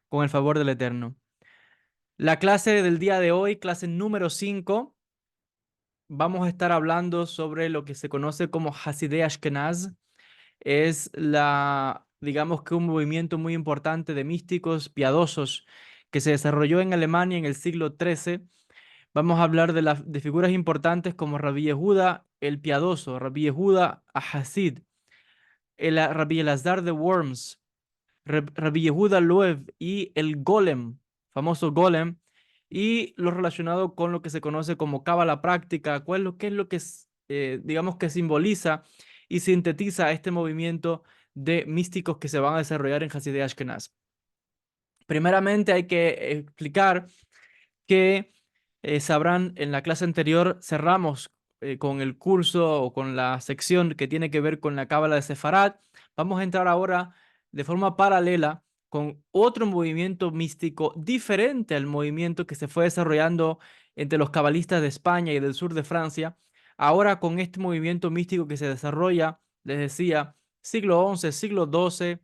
con el favor del Eterno. La clase del día de hoy, clase número 5, vamos a estar hablando sobre lo que se conoce como Hasidei Ashkenaz. Es digamos que un movimiento muy importante de místicos piadosos que se desarrolló en Alemania en el siglo XIII. Vamos a hablar de figuras importantes como Rabbi Yehuda el Piadoso, Rabbi Yehuda Hasid, el Rabbi Elazar de Worms, Rabbi Yehuda Loew y el Golem, famoso Golem, y lo relacionado con lo que se conoce como Cábala práctica, qué es lo que digamos que simboliza y sintetiza este movimiento de místicos que se van a desarrollar en Hasidei Ashkenaz. Primeramente hay que explicar que sabrán, en la clase anterior cerramos con el curso o con la sección que tiene que ver con la Cábala de Sefarad. Vamos a entrar ahora de forma paralela con otro movimiento místico diferente al movimiento que se fue desarrollando entre los cabalistas de España y del sur de Francia. Ahora con este movimiento místico que se desarrolla, les decía, siglo XI, siglo XII,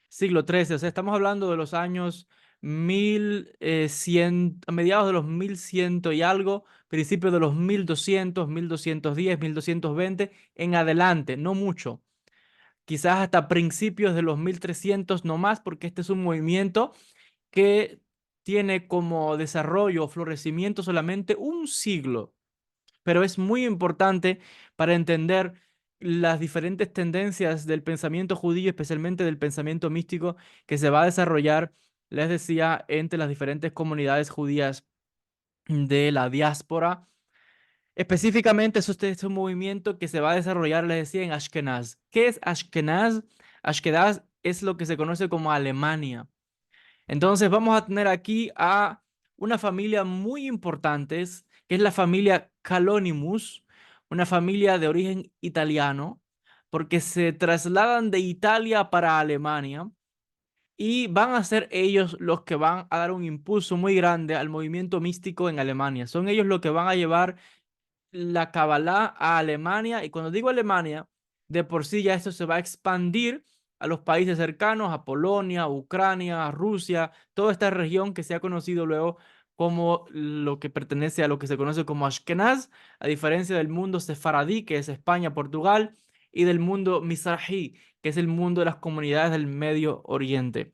siglo XIII, o sea, estamos hablando de los años 1100, a mediados de los 1100 y algo, principios de los 1200, 1210, 1220 en adelante, no mucho. Quizás hasta principios de los 1300 no más, porque este es un movimiento que tiene como desarrollo o florecimiento solamente un siglo, pero es muy importante para entender las diferentes tendencias del pensamiento judío, especialmente del pensamiento místico que se va a desarrollar, les decía, entre las diferentes comunidades judías de la diáspora. Específicamente, es un movimiento que se va a desarrollar, les decía, en Ashkenaz. ¿Qué es Ashkenaz? Ashkenaz es lo que se conoce como Alemania. Entonces vamos a tener aquí a una familia muy importante, que es la familia Calonimus, una familia de origen italiano, porque se trasladan de Italia para Alemania y van a ser ellos los que van a dar un impulso muy grande al movimiento místico en Alemania. Son ellos los que van a llevar la Kabbalah a Alemania, y cuando digo Alemania, de por sí ya esto se va a expandir a los países cercanos, a Polonia, Ucrania, a Rusia, toda esta región que se ha conocido luego como lo que pertenece a lo que se conoce como Ashkenaz, a diferencia del mundo sefaradí, que es España, Portugal, y del mundo Mizrahi, que es el mundo de las comunidades del Medio Oriente.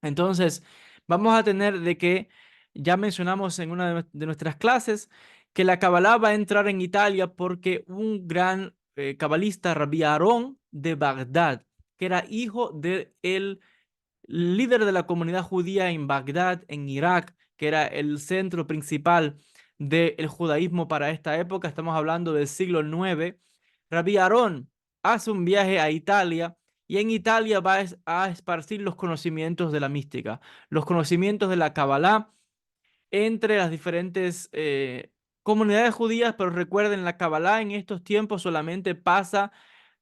Entonces, vamos a tener de que, ya mencionamos en una de nuestras clases, que la Kabbalah va a entrar en Italia porque un gran cabalista, Rabbi Aarón de Bagdad, que era hijo del líder de la comunidad judía en Bagdad, en Irak, que era el centro principal del judaísmo para esta época, estamos hablando del siglo IX. Rabbi Aarón hace un viaje a Italia y en Italia va a esparcir los conocimientos de la mística, los conocimientos de la Kabbalah entre las diferentes comunidades judías, pero recuerden, la Kabbalah en estos tiempos solamente pasa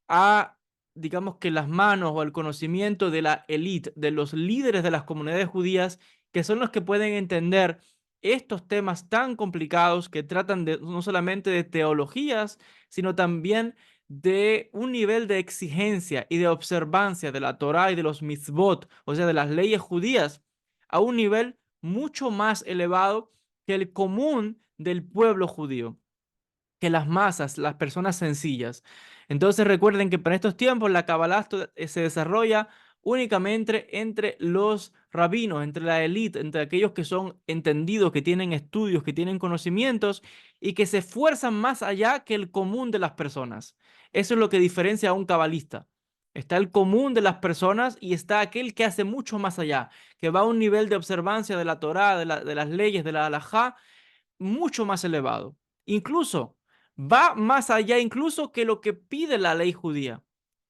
a, digamos que las manos o el conocimiento de la élite, de los líderes de las comunidades judías, que son los que pueden entender estos temas tan complicados que tratan no solamente de teologías, sino también de un nivel de exigencia y de observancia de la Torá y de los mitzvot, o sea, de las leyes judías, a un nivel mucho más elevado que el común del pueblo judío, que las masas, las personas sencillas. Entonces recuerden que para estos tiempos la Kabbalah se desarrolla únicamente entre los rabinos, entre la élite, entre aquellos que son entendidos, que tienen estudios, que tienen conocimientos y que se esfuerzan más allá que el común de las personas. Eso es lo que diferencia a un cabalista. Está el común de las personas y está aquel que hace mucho más allá, que va a un nivel de observancia de la Torá, de las leyes, de la halajá, mucho más elevado. Incluso va más allá incluso que lo que pide la ley judía,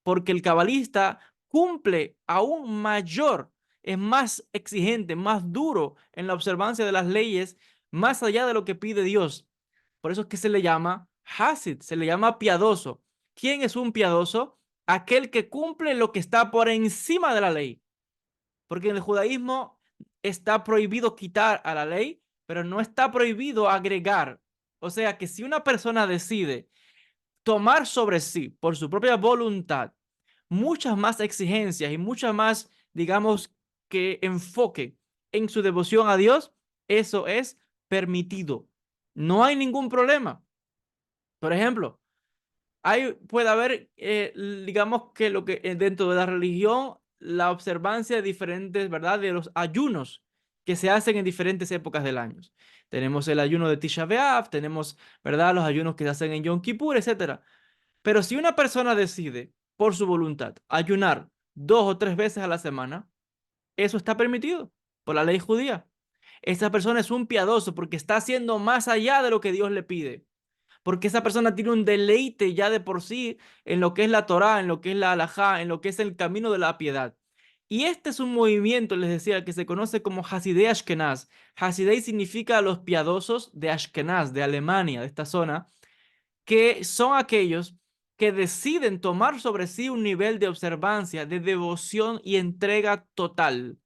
porque el cabalista cumple aún mayor, es más exigente, más duro en la observancia de las leyes, más allá de lo que pide Dios. Por eso es que se le llama Hasid, se le llama piadoso. ¿Quién es un piadoso? Aquel que cumple lo que está por encima de la ley. Porque en el judaísmo está prohibido quitar a la ley, pero no está prohibido agregar. O sea que si una persona decide tomar sobre sí, por su propia voluntad, muchas más exigencias y muchas más, digamos, que enfoque en su devoción a Dios, eso es permitido. No hay ningún problema. Por ejemplo, puede haber, digamos que lo que dentro de la religión, la observancia de diferentes, ¿verdad? De los ayunos que se hacen en diferentes épocas del año. Tenemos el ayuno de Tisha B'Av, tenemos, ¿verdad? Los ayunos que se hacen en Yom Kippur, etcétera. Pero si una persona decide, por su voluntad, ayunar 2 o 3 veces a la semana, eso está permitido por la ley judía. Esa persona es un piadoso porque está haciendo más allá de lo que Dios le pide, porque esa persona tiene un deleite ya de por sí en lo que es la Torá, en lo que es la halajá, en lo que es el camino de la piedad. Y este es un movimiento, les decía, que se conoce como Hasidei Ashkenaz. Hasidei significa los piadosos de Ashkenaz, de Alemania, de esta zona, que son aquellos que deciden tomar sobre sí un nivel de observancia, de devoción y entrega total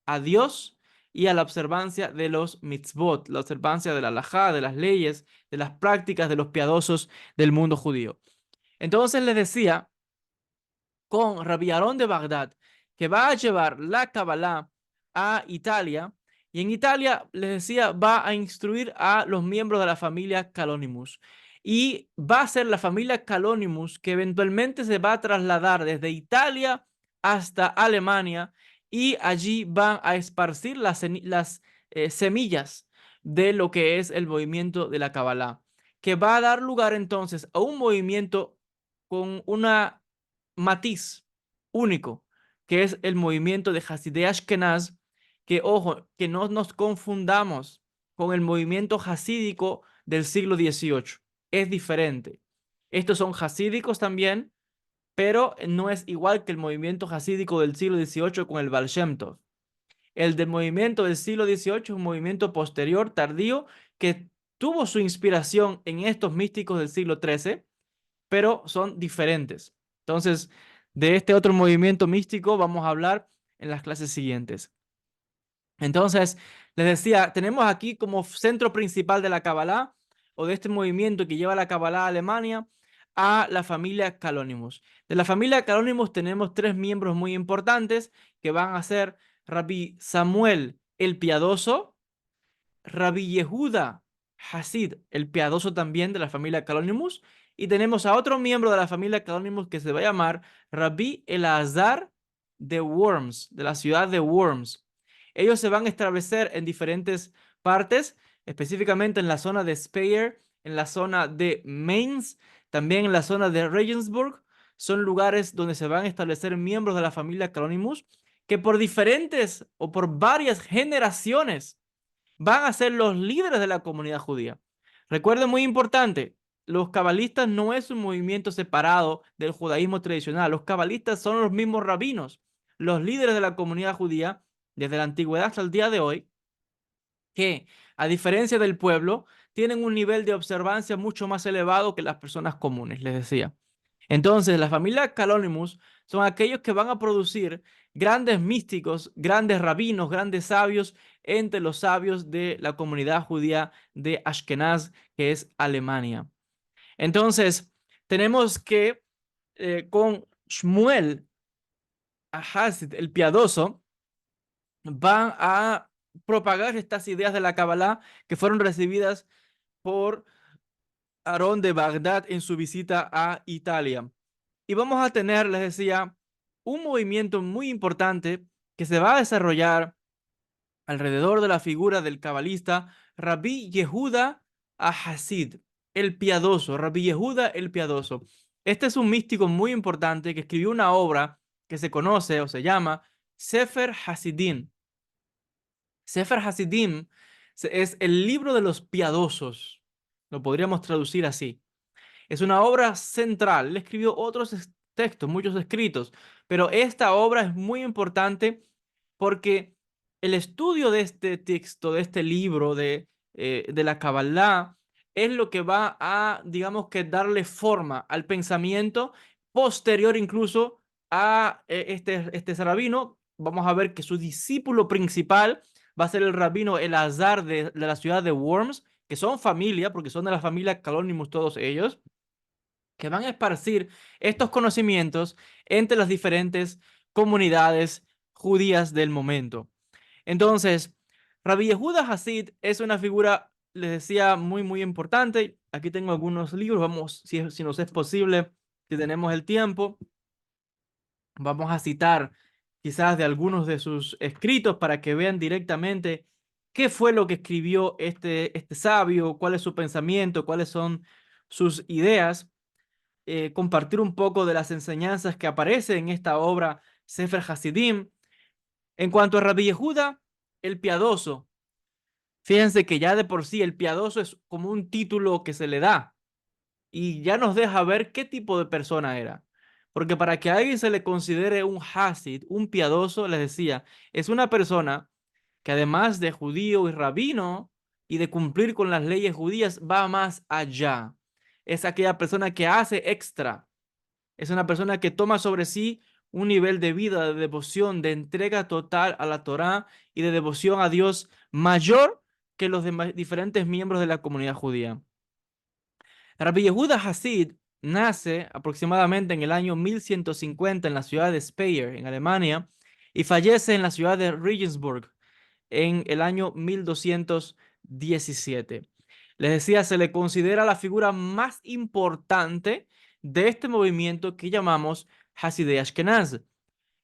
a Dios y a la observancia de los mitzvot, la observancia de la halajá, de las leyes, de las prácticas de los piadosos del mundo judío. Entonces les decía con Rabbi Aarón de Bagdad, que va a llevar la Kabbalah a Italia, y en Italia, les decía, va a instruir a los miembros de la familia Calonimus. Y va a ser la familia Calonimus que eventualmente se va a trasladar desde Italia hasta Alemania, y allí van a esparcir las semillas de lo que es el movimiento de la Kabbalah, que va a dar lugar entonces a un movimiento con una matiz único, que es el movimiento de Hasidei Ashkenaz, que ojo, que no nos confundamos con el movimiento hasídico del siglo XVIII. Es diferente. Estos son hasídicos también, pero no es igual que el movimiento hasídico del siglo XVIII con el Baal Shem Tov. El del movimiento del siglo XVIII es un movimiento posterior, tardío, que tuvo su inspiración en estos místicos del siglo XIII, pero son diferentes. Entonces, de este otro movimiento místico vamos a hablar en las clases siguientes. Entonces, les decía, tenemos aquí como centro principal de la Kabbalah o de este movimiento que lleva la Kabbalah a Alemania a la familia Calonimus. De la familia Calonimus tenemos 3 miembros muy importantes que van a ser Rabbi Samuel el Piadoso, Rabbi Yehuda Hasid, el piadoso también de la familia Calonimus, y tenemos a otro miembro de la familia Calonimus que se va a llamar Rabbi Elazar de Worms, de la ciudad de Worms. Ellos se van a establecer en diferentes partes, específicamente en la zona de Speyer, en la zona de Mainz, también en la zona de Regensburg. Son lugares donde se van a establecer miembros de la familia Calonimus que por diferentes o por varias generaciones van a ser los líderes de la comunidad judía. Recuerden, muy importante, los cabalistas no es un movimiento separado del judaísmo tradicional. Los cabalistas son los mismos rabinos, los líderes de la comunidad judía desde la antigüedad hasta el día de hoy, que a diferencia del pueblo, tienen un nivel de observancia mucho más elevado que las personas comunes, les decía. Entonces, la familia Calonimus son aquellos que van a producir grandes místicos, grandes rabinos, grandes sabios entre los sabios de la comunidad judía de Ashkenaz, que es Alemania. Entonces, tenemos que con Shmuel Hasid, el piadoso, van a propagar estas ideas de la Kabbalah que fueron recibidas por Aarón de Bagdad en su visita a Italia. Y vamos a tener, les decía, un movimiento muy importante que se va a desarrollar alrededor de la figura del cabalista Rabbi Yehuda Hasid, el piadoso, Rabbi Yehuda el piadoso. Este es un místico muy importante que escribió una obra que se conoce o se llama Sefer Hasidim. Sefer Hasidim es el libro de los piadosos, lo podríamos traducir así. Es una obra central. Él escribió otros textos, muchos escritos, pero esta obra es muy importante porque el estudio de este texto, de este libro de la Kabbalah, es lo que va a, digamos que, darle forma al pensamiento posterior incluso a este rabino. Vamos a ver que su discípulo principal va a ser el rabino Elazar de la ciudad de Worms, que son familia, porque son de la familia Calonimus todos ellos, que van a esparcir estos conocimientos entre las diferentes comunidades judías del momento. Entonces, Rabbi Yehuda Hasid es una figura, les decía, muy, muy importante. Aquí tengo algunos libros, vamos, si nos es posible, si tenemos el tiempo, vamos a citar quizás de algunos de sus escritos para que vean directamente qué fue lo que escribió este sabio, cuál es su pensamiento, cuáles son sus ideas, compartir un poco de las enseñanzas que aparecen en esta obra Sefer Hasidim. En cuanto a Rabbi Yehuda, el piadoso, fíjense que ya de por sí el piadoso es como un título que se le da y ya nos deja ver qué tipo de persona era. Porque para que a alguien se le considere un Hasid, un piadoso, les decía, es una persona que además de judío y rabino y de cumplir con las leyes judías, va más allá. Es aquella persona que hace extra. Es una persona que toma sobre sí un nivel de vida, de devoción, de entrega total a la Torá y de devoción a Dios mayor que los demás diferentes miembros de la comunidad judía. Rabbi Yehuda Hasid nace aproximadamente en el año 1150 en la ciudad de Speyer, en Alemania, y fallece en la ciudad de Regensburg en el año 1217. Les decía, se le considera la figura más importante de este movimiento que llamamos Hasidei Ashkenaz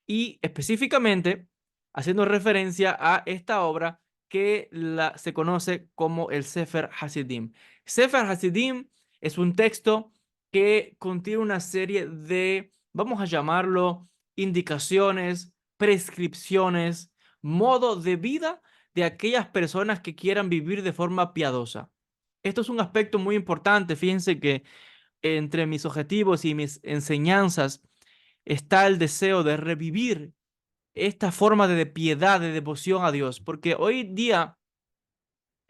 y específicamente haciendo referencia a esta obra que se conoce como el Sefer Hasidim. Sefer Hasidim es un texto que contiene una serie de, vamos a llamarlo, indicaciones, prescripciones, modo de vida de aquellas personas que quieran vivir de forma piadosa. Esto es un aspecto muy importante. Fíjense que entre mis objetivos y mis enseñanzas está el deseo de revivir esta forma de piedad, de devoción a Dios, porque hoy día,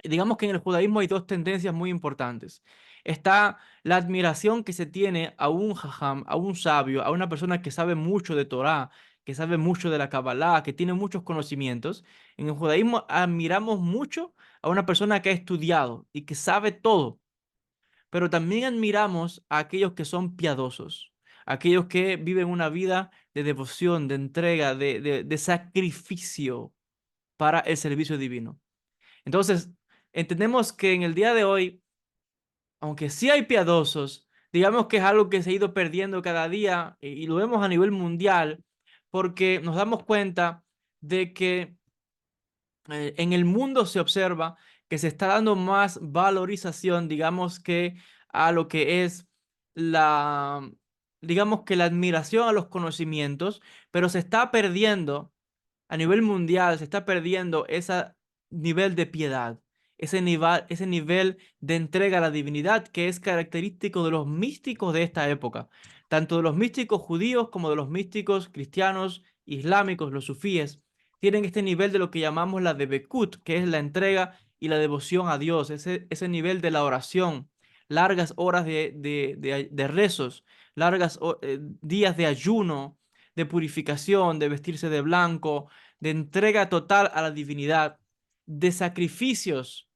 digamos que en el judaísmo hay dos tendencias muy importantes. Está la admiración que se tiene a un jajam, a un sabio, a una persona que sabe mucho de Torá, que sabe mucho de la Kabbalah, que tiene muchos conocimientos. En el judaísmo admiramos mucho a una persona que ha estudiado y que sabe todo, pero también admiramos a aquellos que son piadosos, aquellos que viven una vida de devoción, de entrega, de sacrificio para el servicio divino. Entonces, entendemos que en el día de hoy, aunque sí hay piadosos, digamos que es algo que se ha ido perdiendo cada día y lo vemos a nivel mundial, porque nos damos cuenta de que en el mundo se observa que se está dando más valorización, digamos que a lo que es la, digamos que la admiración a los conocimientos, pero se está perdiendo a nivel mundial, se está perdiendo ese nivel de piedad, ese nivel de entrega a la divinidad que es característico de los místicos de esta época, tanto de los místicos judíos como de los místicos cristianos, islámicos, los sufíes tienen este nivel de lo que llamamos la debekut, que es la entrega y la devoción a Dios, ese nivel de la oración, largas horas de rezos, días de ayuno, de purificación, de vestirse de blanco, de entrega total a la divinidad, de sacrificios,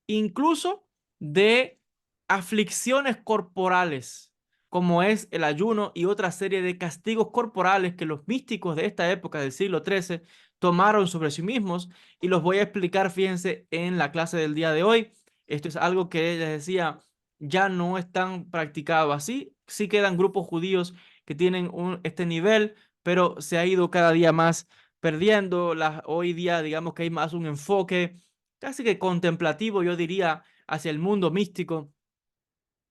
incluso de aflicciones corporales, como es el ayuno y otra serie de castigos corporales que los místicos de esta época del siglo XIII tomaron sobre sí mismos y los voy a explicar, fíjense, en la clase del día de hoy. Esto es algo que les decía, ya no es tan practicado así. Sí quedan grupos judíos que tienen este nivel, pero se ha ido cada día más perdiendo. Hoy día, digamos que hay más un enfoque casi que contemplativo, yo diría, hacia el mundo místico.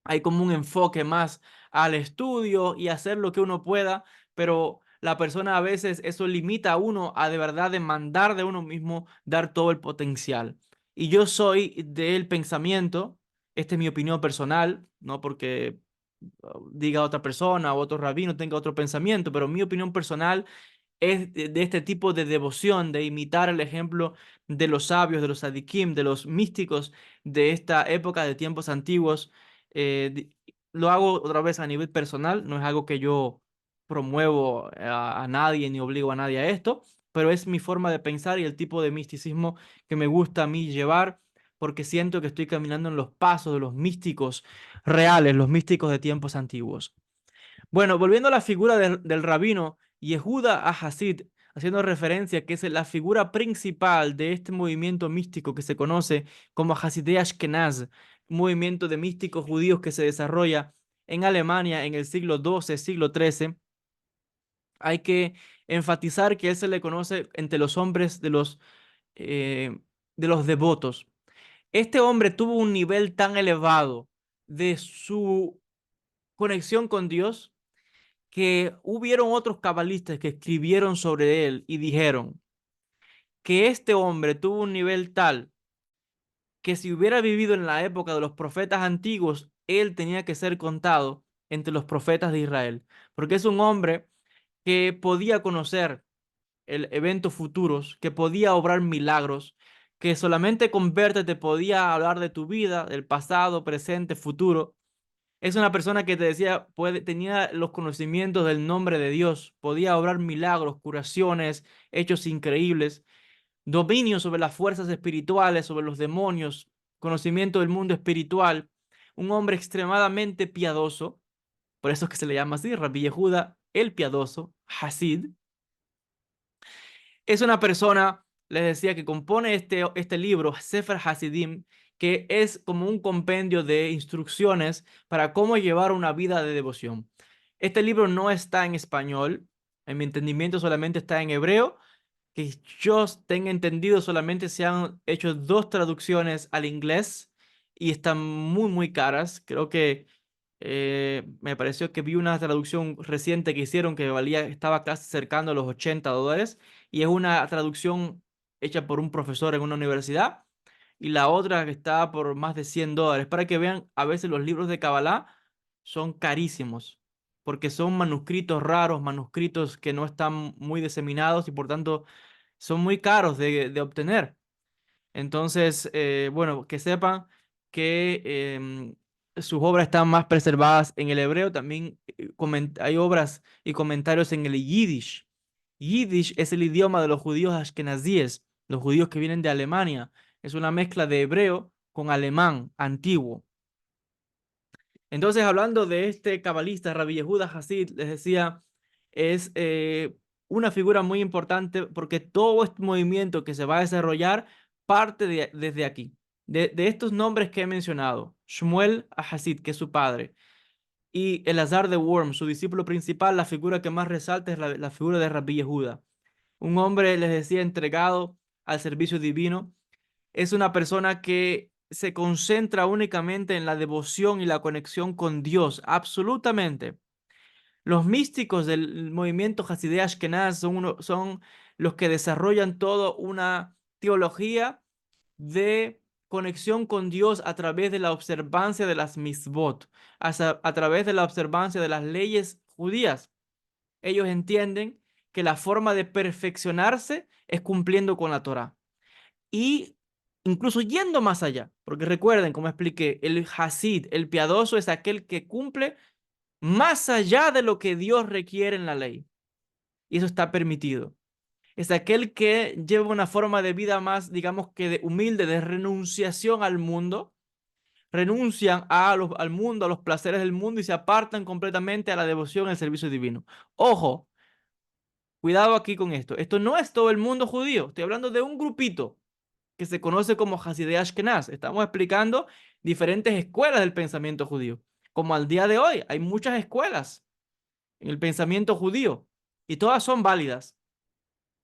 Hay como un enfoque más al estudio y hacer lo que uno pueda, pero la persona a veces eso limita a uno a de verdad demandar de uno mismo dar todo el potencial. Y yo soy del pensamiento, esta es mi opinión personal, no porque diga otra persona o otro rabino tenga otro pensamiento, pero mi opinión personal es de este tipo de devoción, de imitar el ejemplo de los sabios, de los sadikim, de los místicos de esta época de tiempos antiguos. Lo hago otra vez a nivel personal, no es algo que yo promuevo a nadie ni obligo a nadie a esto, pero es mi forma de pensar y el tipo de misticismo que me gusta a mí llevar, porque siento que estoy caminando en los pasos de los místicos reales, los místicos de tiempos antiguos. Bueno, volviendo a la figura del rabino Yehuda a Hasid, haciendo referencia a que es la figura principal de este movimiento místico que se conoce como Hasidei Ashkenaz, un movimiento de místicos judíos que se desarrolla en Alemania en el siglo XII, siglo XIII. Hay que enfatizar que él se le conoce entre los hombres eh, de los devotos. Este hombre tuvo un nivel tan elevado de su conexión con Dios que hubieron otros cabalistas que escribieron sobre él y dijeron que este hombre tuvo un nivel tal que si hubiera vivido en la época de los profetas antiguos, él tenía que ser contado entre los profetas de Israel, porque es un hombre que podía conocer el eventos futuros, que podía obrar milagros, que solamente con verte te podía hablar de tu vida, del pasado, presente, futuro. Es una persona que te decía, tenía los conocimientos del nombre de Dios, podía obrar milagros, curaciones, hechos increíbles, dominio sobre las fuerzas espirituales, sobre los demonios, conocimiento del mundo espiritual. Un hombre extremadamente piadoso, por eso es que se le llama así, Rabbi Yehuda el piadoso, Hasid. Es una persona, les decía, que compone este libro, Sefer Hasidim, que es como un compendio de instrucciones para cómo llevar una vida de devoción. Este libro no está en español, en mi entendimiento solamente está en hebreo, que yo tenga entendido solamente se han hecho dos traducciones al inglés y están muy caras. Creo que me pareció que vi una traducción reciente que hicieron que estaba casi cercano a los $80 y es una traducción hecha por un profesor en una universidad y la otra que está por más de $100. Para que vean, a veces los libros de Kabbalah son carísimos porque son manuscritos raros, manuscritos que no están muy diseminados y por tanto son muy caros de obtener. Entonces, bueno, que sepan que sus obras están más preservadas en el hebreo. También hay obras y comentarios en el Yiddish. Yiddish es el idioma de los judíos ashkenazíes, los judíos que vienen de Alemania. Es una mezcla de hebreo con alemán antiguo. Entonces, hablando de este cabalista, Rabbi Yehuda Hasid, les decía, es una figura muy importante porque todo este movimiento que se va a desarrollar parte desde aquí, de estos nombres que he mencionado, Shmuel Hasid, que es su padre, y Elazar de Worm, su discípulo principal, la figura que más resalta es la figura de Rabbi Yehuda, un hombre, les decía, entregado al servicio divino. Es una persona que se concentra únicamente en la devoción y la conexión con Dios, absolutamente. Los místicos del movimiento Hasidei Ashkenaz son los que desarrollan toda una teología de conexión con Dios a través de la observancia de las misbot, a través de la observancia de las leyes judías. Ellos entienden que la forma de perfeccionarse es cumpliendo con la Torá y incluso yendo más allá, porque recuerden, como expliqué, el Hasid, el piadoso, es aquel que cumple más allá de lo que Dios requiere en la ley, y eso está permitido. Es aquel que lleva una forma de vida más, digamos que humilde, de renunciación al mundo, renuncian al mundo, a los placeres del mundo y se apartan completamente a la devoción al servicio divino. Ojo, cuidado aquí con esto. Esto no es todo el mundo judío, estoy hablando de un grupito que se conoce como Hasidei Ashkenaz. Estamos explicando diferentes escuelas del pensamiento judío. Como al día de hoy, hay muchas escuelas en el pensamiento judío y todas son válidas.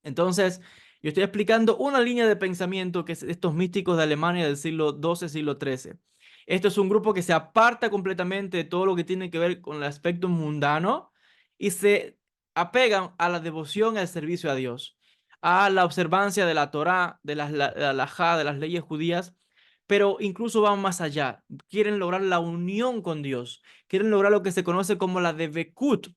Entonces, yo estoy explicando una línea de pensamiento que es estos místicos de Alemania del siglo XII, siglo XIII. Esto es un grupo que se aparta completamente de todo lo que tiene que ver con el aspecto mundano y se apegan a la devoción al servicio a Dios, a la observancia de la Torá, la halajá, de las leyes judías, pero incluso van más allá. Quieren lograr la unión con Dios, quieren lograr lo que se conoce como la devekut,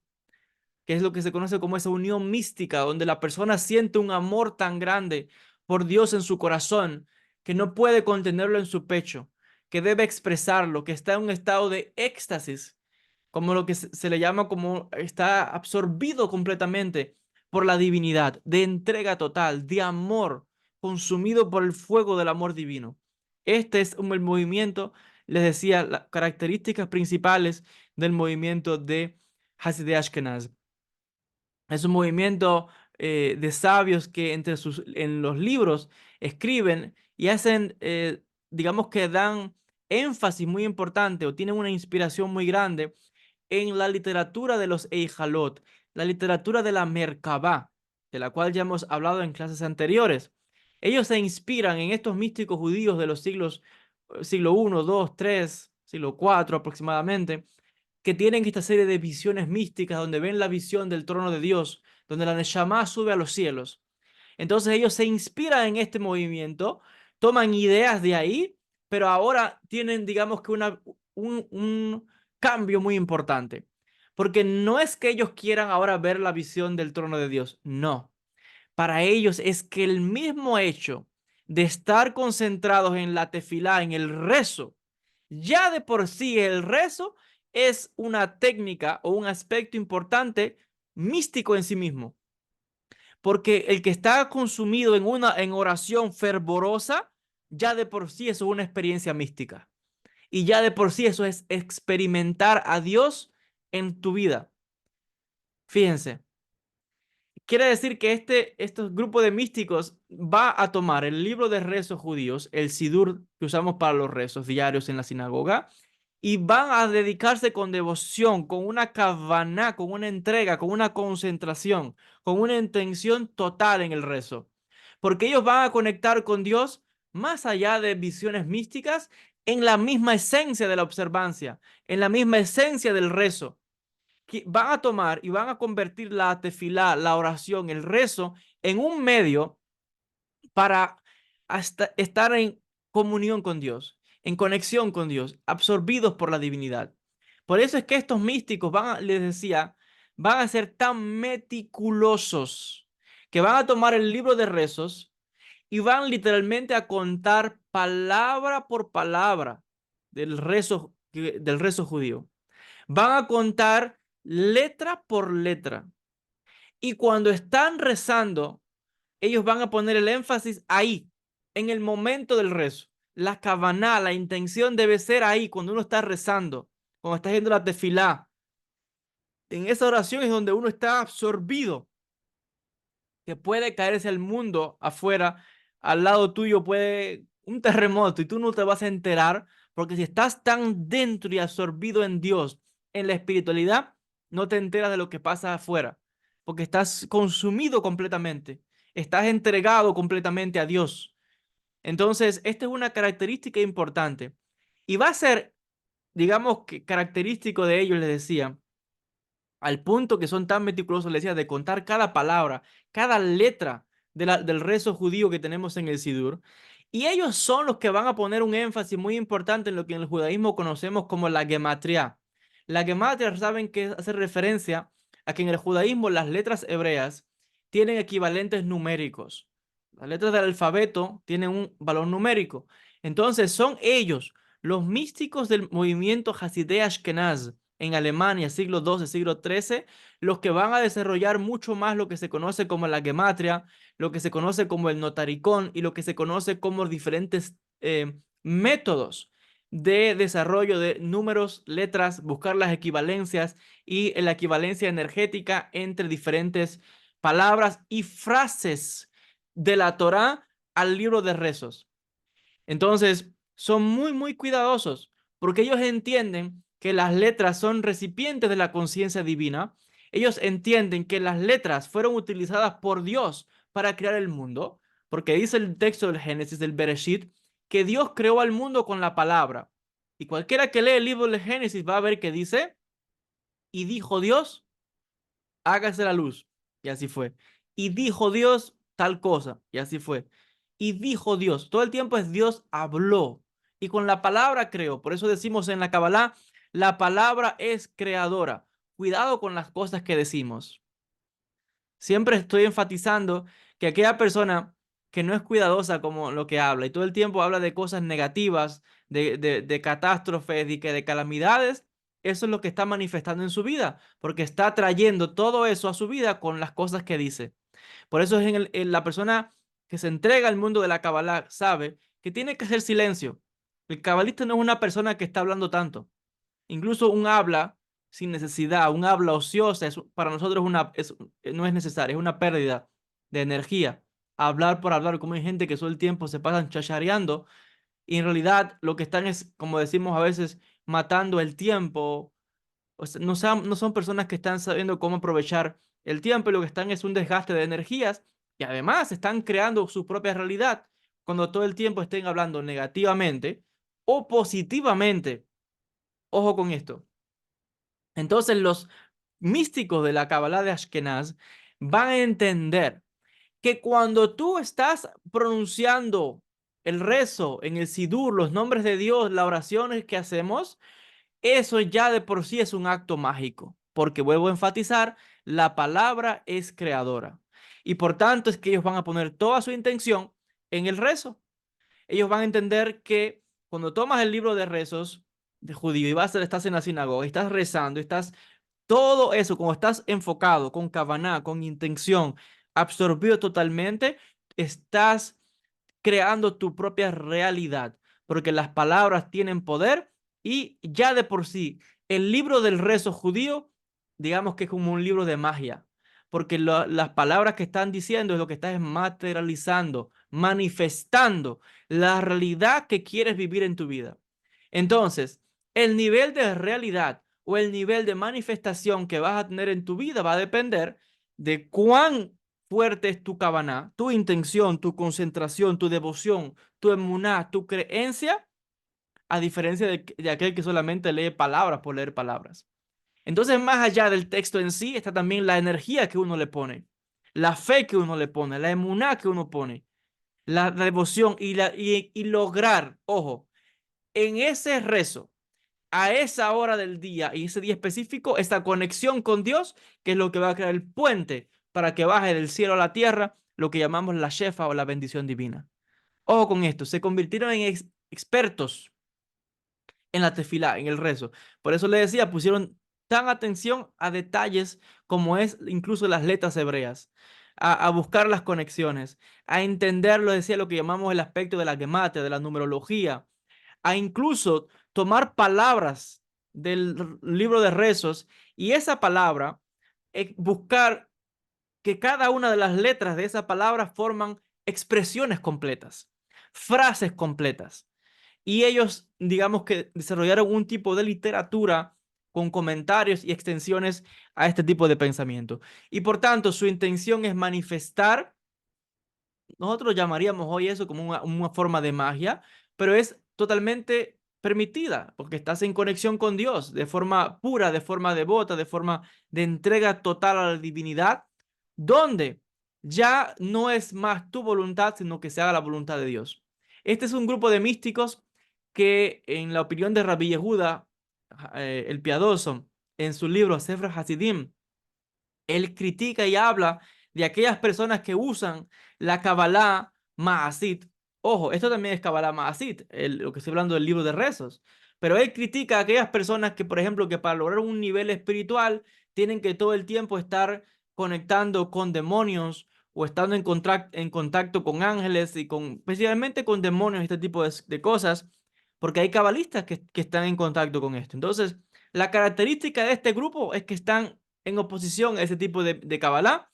que es lo que se conoce como esa unión mística, donde la persona siente un amor tan grande por Dios en su corazón que no puede contenerlo en su pecho, que debe expresarlo, que está en un estado de éxtasis, como lo que se le llama como está absorbido completamente por la divinidad, de entrega total, de amor, consumido por el fuego del amor divino. Este es el movimiento, les decía, las características principales del movimiento de Hasidei Ashkenaz. Es un movimiento de sabios que en los libros escriben y hacen, digamos que dan énfasis muy importante o tienen una inspiración muy grande en la literatura de los Eijalot, la literatura de la Merkabah, de la cual ya hemos hablado en clases anteriores. Ellos se inspiran en estos místicos judíos de los siglo I, II, III, siglo IV aproximadamente, que tienen esta serie de visiones místicas donde ven la visión del trono de Dios, donde la Neshama sube a los cielos. Entonces ellos se inspiran en este movimiento, toman ideas de ahí, pero ahora tienen, digamos que un cambio muy importante. Porque no es que ellos quieran ahora ver la visión del trono de Dios, no. Para ellos es que el mismo hecho de estar concentrados en la tefilá, en el rezo, ya de por sí el rezo es una técnica o un aspecto importante místico en sí mismo. Porque el que está consumido en oración fervorosa, ya de por sí eso es una experiencia mística. Y ya de por sí eso es experimentar a Dios en tu vida. Fíjense, quiere decir que este grupo de místicos va a tomar el libro de rezos judíos, el Sidur que usamos para los rezos diarios en la sinagoga, y van a dedicarse con devoción, con una kavaná, con una entrega, con una concentración, con una intención total en el rezo. Porque ellos van a conectar con Dios más allá de visiones místicas, en la misma esencia de la observancia, en la misma esencia del rezo. Que van a tomar y van a convertir la tefilá, la oración, el rezo, en un medio para hasta estar en comunión con Dios, en conexión con Dios, absorbidos por la divinidad. Por eso es que estos místicos les decía, van a ser tan meticulosos que van a tomar el libro de rezos y van literalmente a contar palabra por palabra del rezo judío. Van a contar letra por letra. Y cuando están rezando, ellos van a poner el énfasis ahí, en el momento del rezo. La kavaná, la intención debe ser ahí, cuando uno está rezando, cuando está haciendo la tefilá. En esa oración es donde uno está absorbido, que puede caerse el mundo afuera, al lado tuyo puede un terremoto y tú no te vas a enterar, porque si estás tan dentro y absorbido en Dios, en la espiritualidad, no te enteras de lo que pasa afuera, porque estás consumido completamente, estás entregado completamente a Dios. Entonces, esta es una característica importante y va a ser, digamos, que característico de ellos, les decía, al punto que son tan meticulosos, les decía, de contar cada palabra, cada letra del rezo judío que tenemos en el Sidur. Y ellos son los que van a poner un énfasis muy importante en lo que en el judaísmo conocemos como la gematria. La gematria, saben que hace referencia a que en el judaísmo las letras hebreas tienen equivalentes numéricos. Las letras del alfabeto tienen un valor numérico. Entonces son ellos, los místicos del movimiento Hasidei Ashkenaz, en Alemania, siglo XII, siglo XIII, los que van a desarrollar mucho más lo que se conoce como la gematria, lo que se conoce como el notaricón y lo que se conoce como diferentes métodos de desarrollo de números, letras, buscar las equivalencias y la equivalencia energética entre diferentes palabras y frases de la Torá al libro de rezos. Entonces, son muy cuidadosos porque ellos entienden que las letras son recipientes de la conciencia divina. Ellos entienden que las letras fueron utilizadas por Dios para crear el mundo, porque dice el texto del Génesis, del Bereshit, que Dios creó al mundo con la palabra. Y cualquiera que lee el libro del Génesis va a ver que dice, y dijo Dios, hágase la luz. Y así fue. Y dijo Dios tal cosa. Y así fue. Y dijo Dios. Todo el tiempo es Dios habló. Y con la palabra creó. Por eso decimos en la Kabbalah, la palabra es creadora. Cuidado con las cosas que decimos. Siempre estoy enfatizando que aquella persona que no es cuidadosa como lo que habla y todo el tiempo habla de cosas negativas, de catástrofes y que de calamidades, eso es lo que está manifestando en su vida, porque está trayendo todo eso a su vida con las cosas que dice. Por eso es en la persona que se entrega al mundo de la Kabbalah sabe que tiene que hacer silencio. El cabalista no es una persona que está hablando tanto. Incluso un habla sin necesidad, un habla ociosa, para nosotros no es necesario, es una pérdida de energía. Hablar por hablar, como hay gente que todo el tiempo se pasan chachareando y en realidad lo que están es, como decimos a veces, matando el tiempo. O sea, no son personas que están sabiendo cómo aprovechar el tiempo y lo que están es un desgaste de energías y además están creando su propia realidad cuando todo el tiempo estén hablando negativamente o positivamente. Ojo con esto. Entonces los místicos de la Kabbalah de Ashkenaz van a entender que cuando tú estás pronunciando el rezo en el Sidur, los nombres de Dios, las oraciones que hacemos, eso ya de por sí es un acto mágico, porque vuelvo a enfatizar, la palabra es creadora. Y por tanto es que ellos van a poner toda su intención en el rezo. Ellos van a entender que cuando tomas el libro de rezos de judío y estás en la sinagoga, estás rezando, estás todo eso, como estás enfocado con kavaná, con intención, absorbido totalmente, estás creando tu propia realidad, porque las palabras tienen poder y ya de por sí, el libro del rezo judío, digamos que es como un libro de magia, porque las palabras que están diciendo es lo que estás materializando, manifestando la realidad que quieres vivir en tu vida. Entonces, el nivel de realidad o el nivel de manifestación que vas a tener en tu vida va a depender de cuán fuerte es tu cabana, tu intención, tu concentración, tu devoción, tu emuná, tu creencia, a diferencia de aquel que solamente lee palabras por leer palabras. Entonces, más allá del texto en sí, está también la energía que uno le pone, la fe que uno le pone, la emuná que uno pone, la devoción y lograr, ojo, en ese rezo, a esa hora del día y ese día específico, esta conexión con Dios, que es lo que va a crear el puente para que baje del cielo a la tierra lo que llamamos la shefa o la bendición divina. Ojo con esto, se convirtieron en expertos en la tefilá, en el rezo. Por eso le decía, pusieron tan atención a detalles como es incluso las letras hebreas, a buscar las conexiones, a entender, lo decía, lo que llamamos el aspecto de la gematria, de la numerología, a incluso tomar palabras del libro de rezos y esa palabra, buscar que cada una de las letras de esa palabra forman expresiones completas, frases completas. Y ellos, digamos que desarrollaron un tipo de literatura con comentarios y extensiones a este tipo de pensamiento. Y por tanto, su intención es manifestar, nosotros llamaríamos hoy eso como una forma de magia, pero es totalmente permitida, porque estás en conexión con Dios de forma pura, de forma devota, de forma de entrega total a la divinidad, donde ya no es más tu voluntad, sino que se haga la voluntad de Dios. Este es un grupo de místicos que, en la opinión de Rabbi Yehuda, el piadoso, en su libro Sefer Hasidim, él critica y habla de aquellas personas que usan la Kabbalah Ma'asit. Ojo, esto también es Kabbalah Ma'asit, lo que estoy hablando del libro de rezos. Pero él critica a aquellas personas que, por ejemplo, que para lograr un nivel espiritual tienen que todo el tiempo estar conectando con demonios o estando en contacto con ángeles y con, especialmente con demonios, este tipo de cosas, porque hay cabalistas que están en contacto con esto. Entonces, la característica de este grupo es que están en oposición a ese tipo de Kabbalah,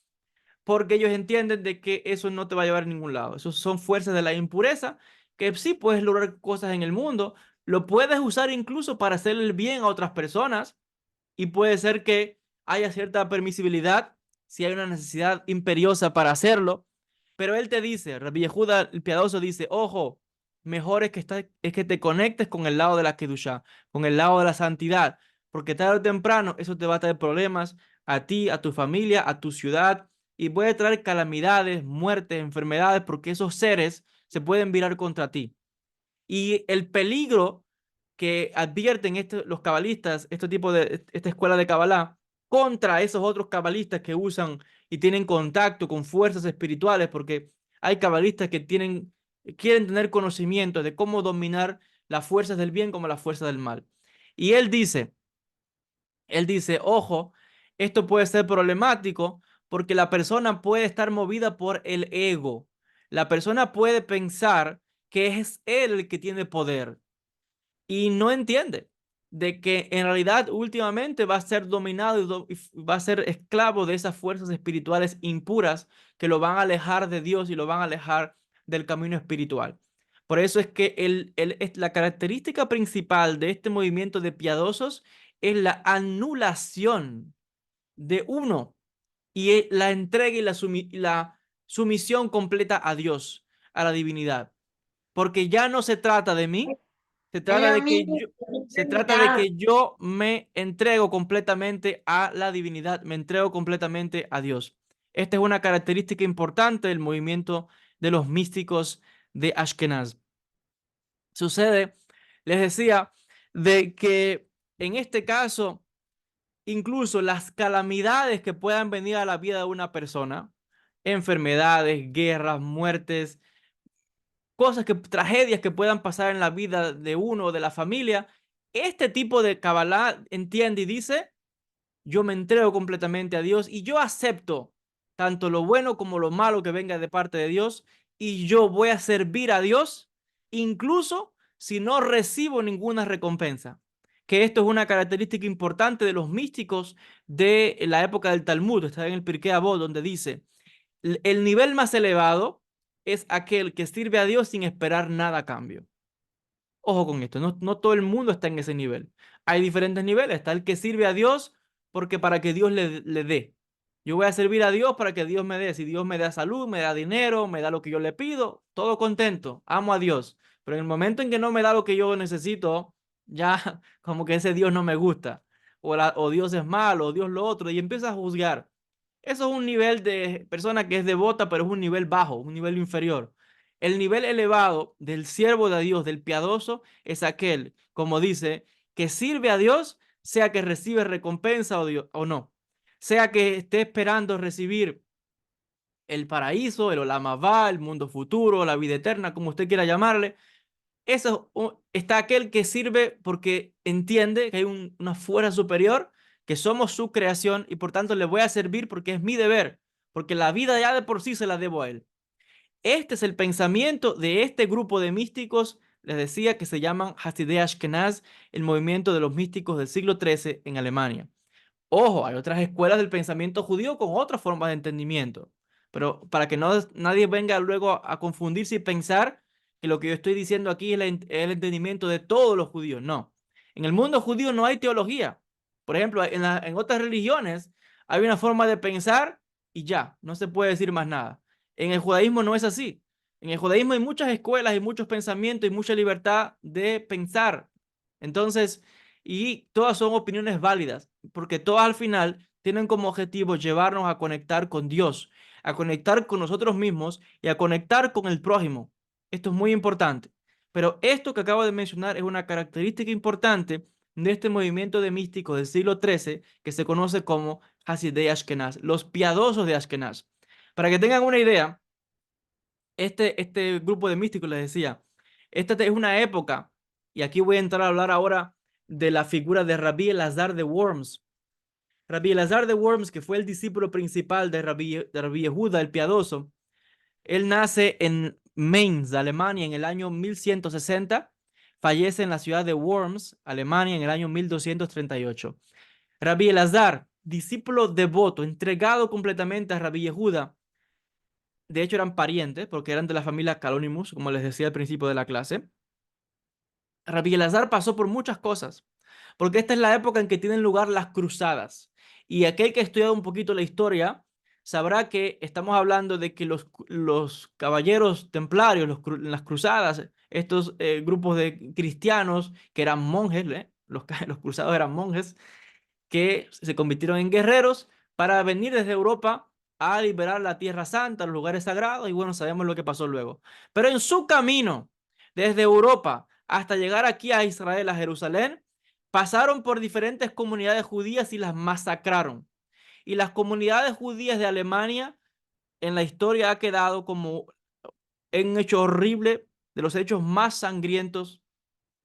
porque ellos entienden de que eso no te va a llevar a ningún lado. Esos son fuerzas de la impureza, que sí puedes lograr cosas en el mundo, lo puedes usar incluso para hacer el bien a otras personas, y puede ser que haya cierta permisibilidad si hay una necesidad imperiosa para hacerlo, pero él te dice, Rabbi Yehuda el piadoso dice, ojo, mejor es que te conectes con el lado de la Kedushá, con el lado de la santidad, porque tarde o temprano eso te va a traer problemas a ti, a tu familia, a tu ciudad, y puede traer calamidades, muertes, enfermedades, porque esos seres se pueden virar contra ti. Y el peligro que advierten los cabalistas, este tipo de, esta escuela de Kabbalah, contra esos otros cabalistas que usan y tienen contacto con fuerzas espirituales, porque hay cabalistas que quieren tener conocimiento de cómo dominar las fuerzas del bien como las fuerzas del mal. Y él dice, ojo, esto puede ser problemático porque la persona puede estar movida por el ego. La persona puede pensar que es él el que tiene poder y no entiende. de que en realidad últimamente va a ser dominado y va a ser esclavo de esas fuerzas espirituales impuras que lo van a alejar de Dios y lo van a alejar del camino espiritual. Por eso es que la característica principal de este movimiento de piadosos es la anulación de uno y la entrega y la sumisión completa a Dios, a la divinidad. Porque ya no se trata de mí, se Es trata lo de que mismo yo, que se trata de terminar. que yo me entrego completamente a la divinidad, me entrego completamente a Dios. Esta es una característica importante del movimiento de los místicos de Ashkenaz. Sucede, les decía, de que en este caso, incluso las calamidades que puedan venir a la vida de una persona, enfermedades, guerras, muertes, cosas tragedias que puedan pasar en la vida de uno o de la familia, este tipo de Kabbalah entiende y dice, yo me entrego completamente a Dios y yo acepto tanto lo bueno como lo malo que venga de parte de Dios y yo voy a servir a Dios incluso si no recibo ninguna recompensa. Que esto es una característica importante de los místicos de la época del Talmud, está en el Pirkei Avot, donde dice, el nivel más elevado es aquel que sirve a Dios sin esperar nada a cambio. Ojo con esto, no todo el mundo está en ese nivel. Hay diferentes niveles. Está el que sirve a Dios porque para que Dios le dé. Yo voy a servir a Dios para que Dios me dé. Si Dios me da salud, me da dinero, me da lo que yo le pido, todo contento. Amo a Dios. Pero en el momento en que no me da lo que yo necesito, ya como que ese Dios no me gusta. O Dios es malo, o Dios lo otro. Y empieza a juzgar. Eso es un nivel de persona que es devota, pero es un nivel bajo, un nivel inferior. El nivel elevado del siervo de Dios, del piadoso, es aquel, como dice, que sirve a Dios, sea que recibe recompensa o no, sea que esté esperando recibir el paraíso, el Olam Abba, el mundo futuro, la vida eterna, como usted quiera llamarle. Está aquel que sirve porque entiende que hay una fuerza superior, que somos su creación y por tanto le voy a servir porque es mi deber, porque la vida ya de por sí se la debo a él. Este es el pensamiento de este grupo de místicos, les decía que se llaman Hasidei Ashkenaz, el movimiento de los místicos del siglo XIII en Alemania. Ojo, hay otras escuelas del pensamiento judío con otras formas de entendimiento, pero para que nadie venga luego a confundirse y pensar que lo que yo estoy diciendo aquí es el entendimiento de todos los judíos. No, en el mundo judío no hay teología. Por ejemplo, en otras religiones hay una forma de pensar y ya, no se puede decir más nada. En el judaísmo no es así. En el judaísmo hay muchas escuelas y muchos pensamientos y mucha libertad de pensar. Entonces, y todas son opiniones válidas porque todas al final tienen como objetivo llevarnos a conectar con Dios, a conectar con nosotros mismos y a conectar con el prójimo. Esto es muy importante. Pero esto que acabo de mencionar es una característica importante de este movimiento de místicos del siglo XIII que se conoce como Hasidei Ashkenaz, los piadosos de Ashkenaz. Para que tengan una idea, este grupo de místicos les decía, esta es una época, y aquí voy a entrar a hablar ahora de la figura de Rabbi Elazar de Worms. Rabbi Elazar de Worms, que fue el discípulo principal de Rabbi Yehuda el Piadoso, él nace en Mainz, Alemania, en el año 1160, fallece en la ciudad de Worms, Alemania, en el año 1238. Rabbi Elazar, discípulo devoto, entregado completamente a Rabbi Yehuda, de hecho eran parientes, porque eran de la familia Calonimus, como les decía al principio de la clase. Rabbi Elazar pasó por muchas cosas, porque esta es la época en que tienen lugar las cruzadas. Y aquel que ha estudiado un poquito la historia sabrá que estamos hablando de que los caballeros templarios, las cruzadas, estos grupos de cristianos que eran monjes, los cruzados eran monjes, que se convirtieron en guerreros para venir desde Europa a liberar la Tierra Santa, los lugares sagrados, y bueno, sabemos lo que pasó luego. Pero en su camino, desde Europa hasta llegar aquí a Israel, a Jerusalén, pasaron por diferentes comunidades judías y las masacraron. Y las comunidades judías de Alemania en la historia ha quedado como un hecho horrible, de los hechos más sangrientos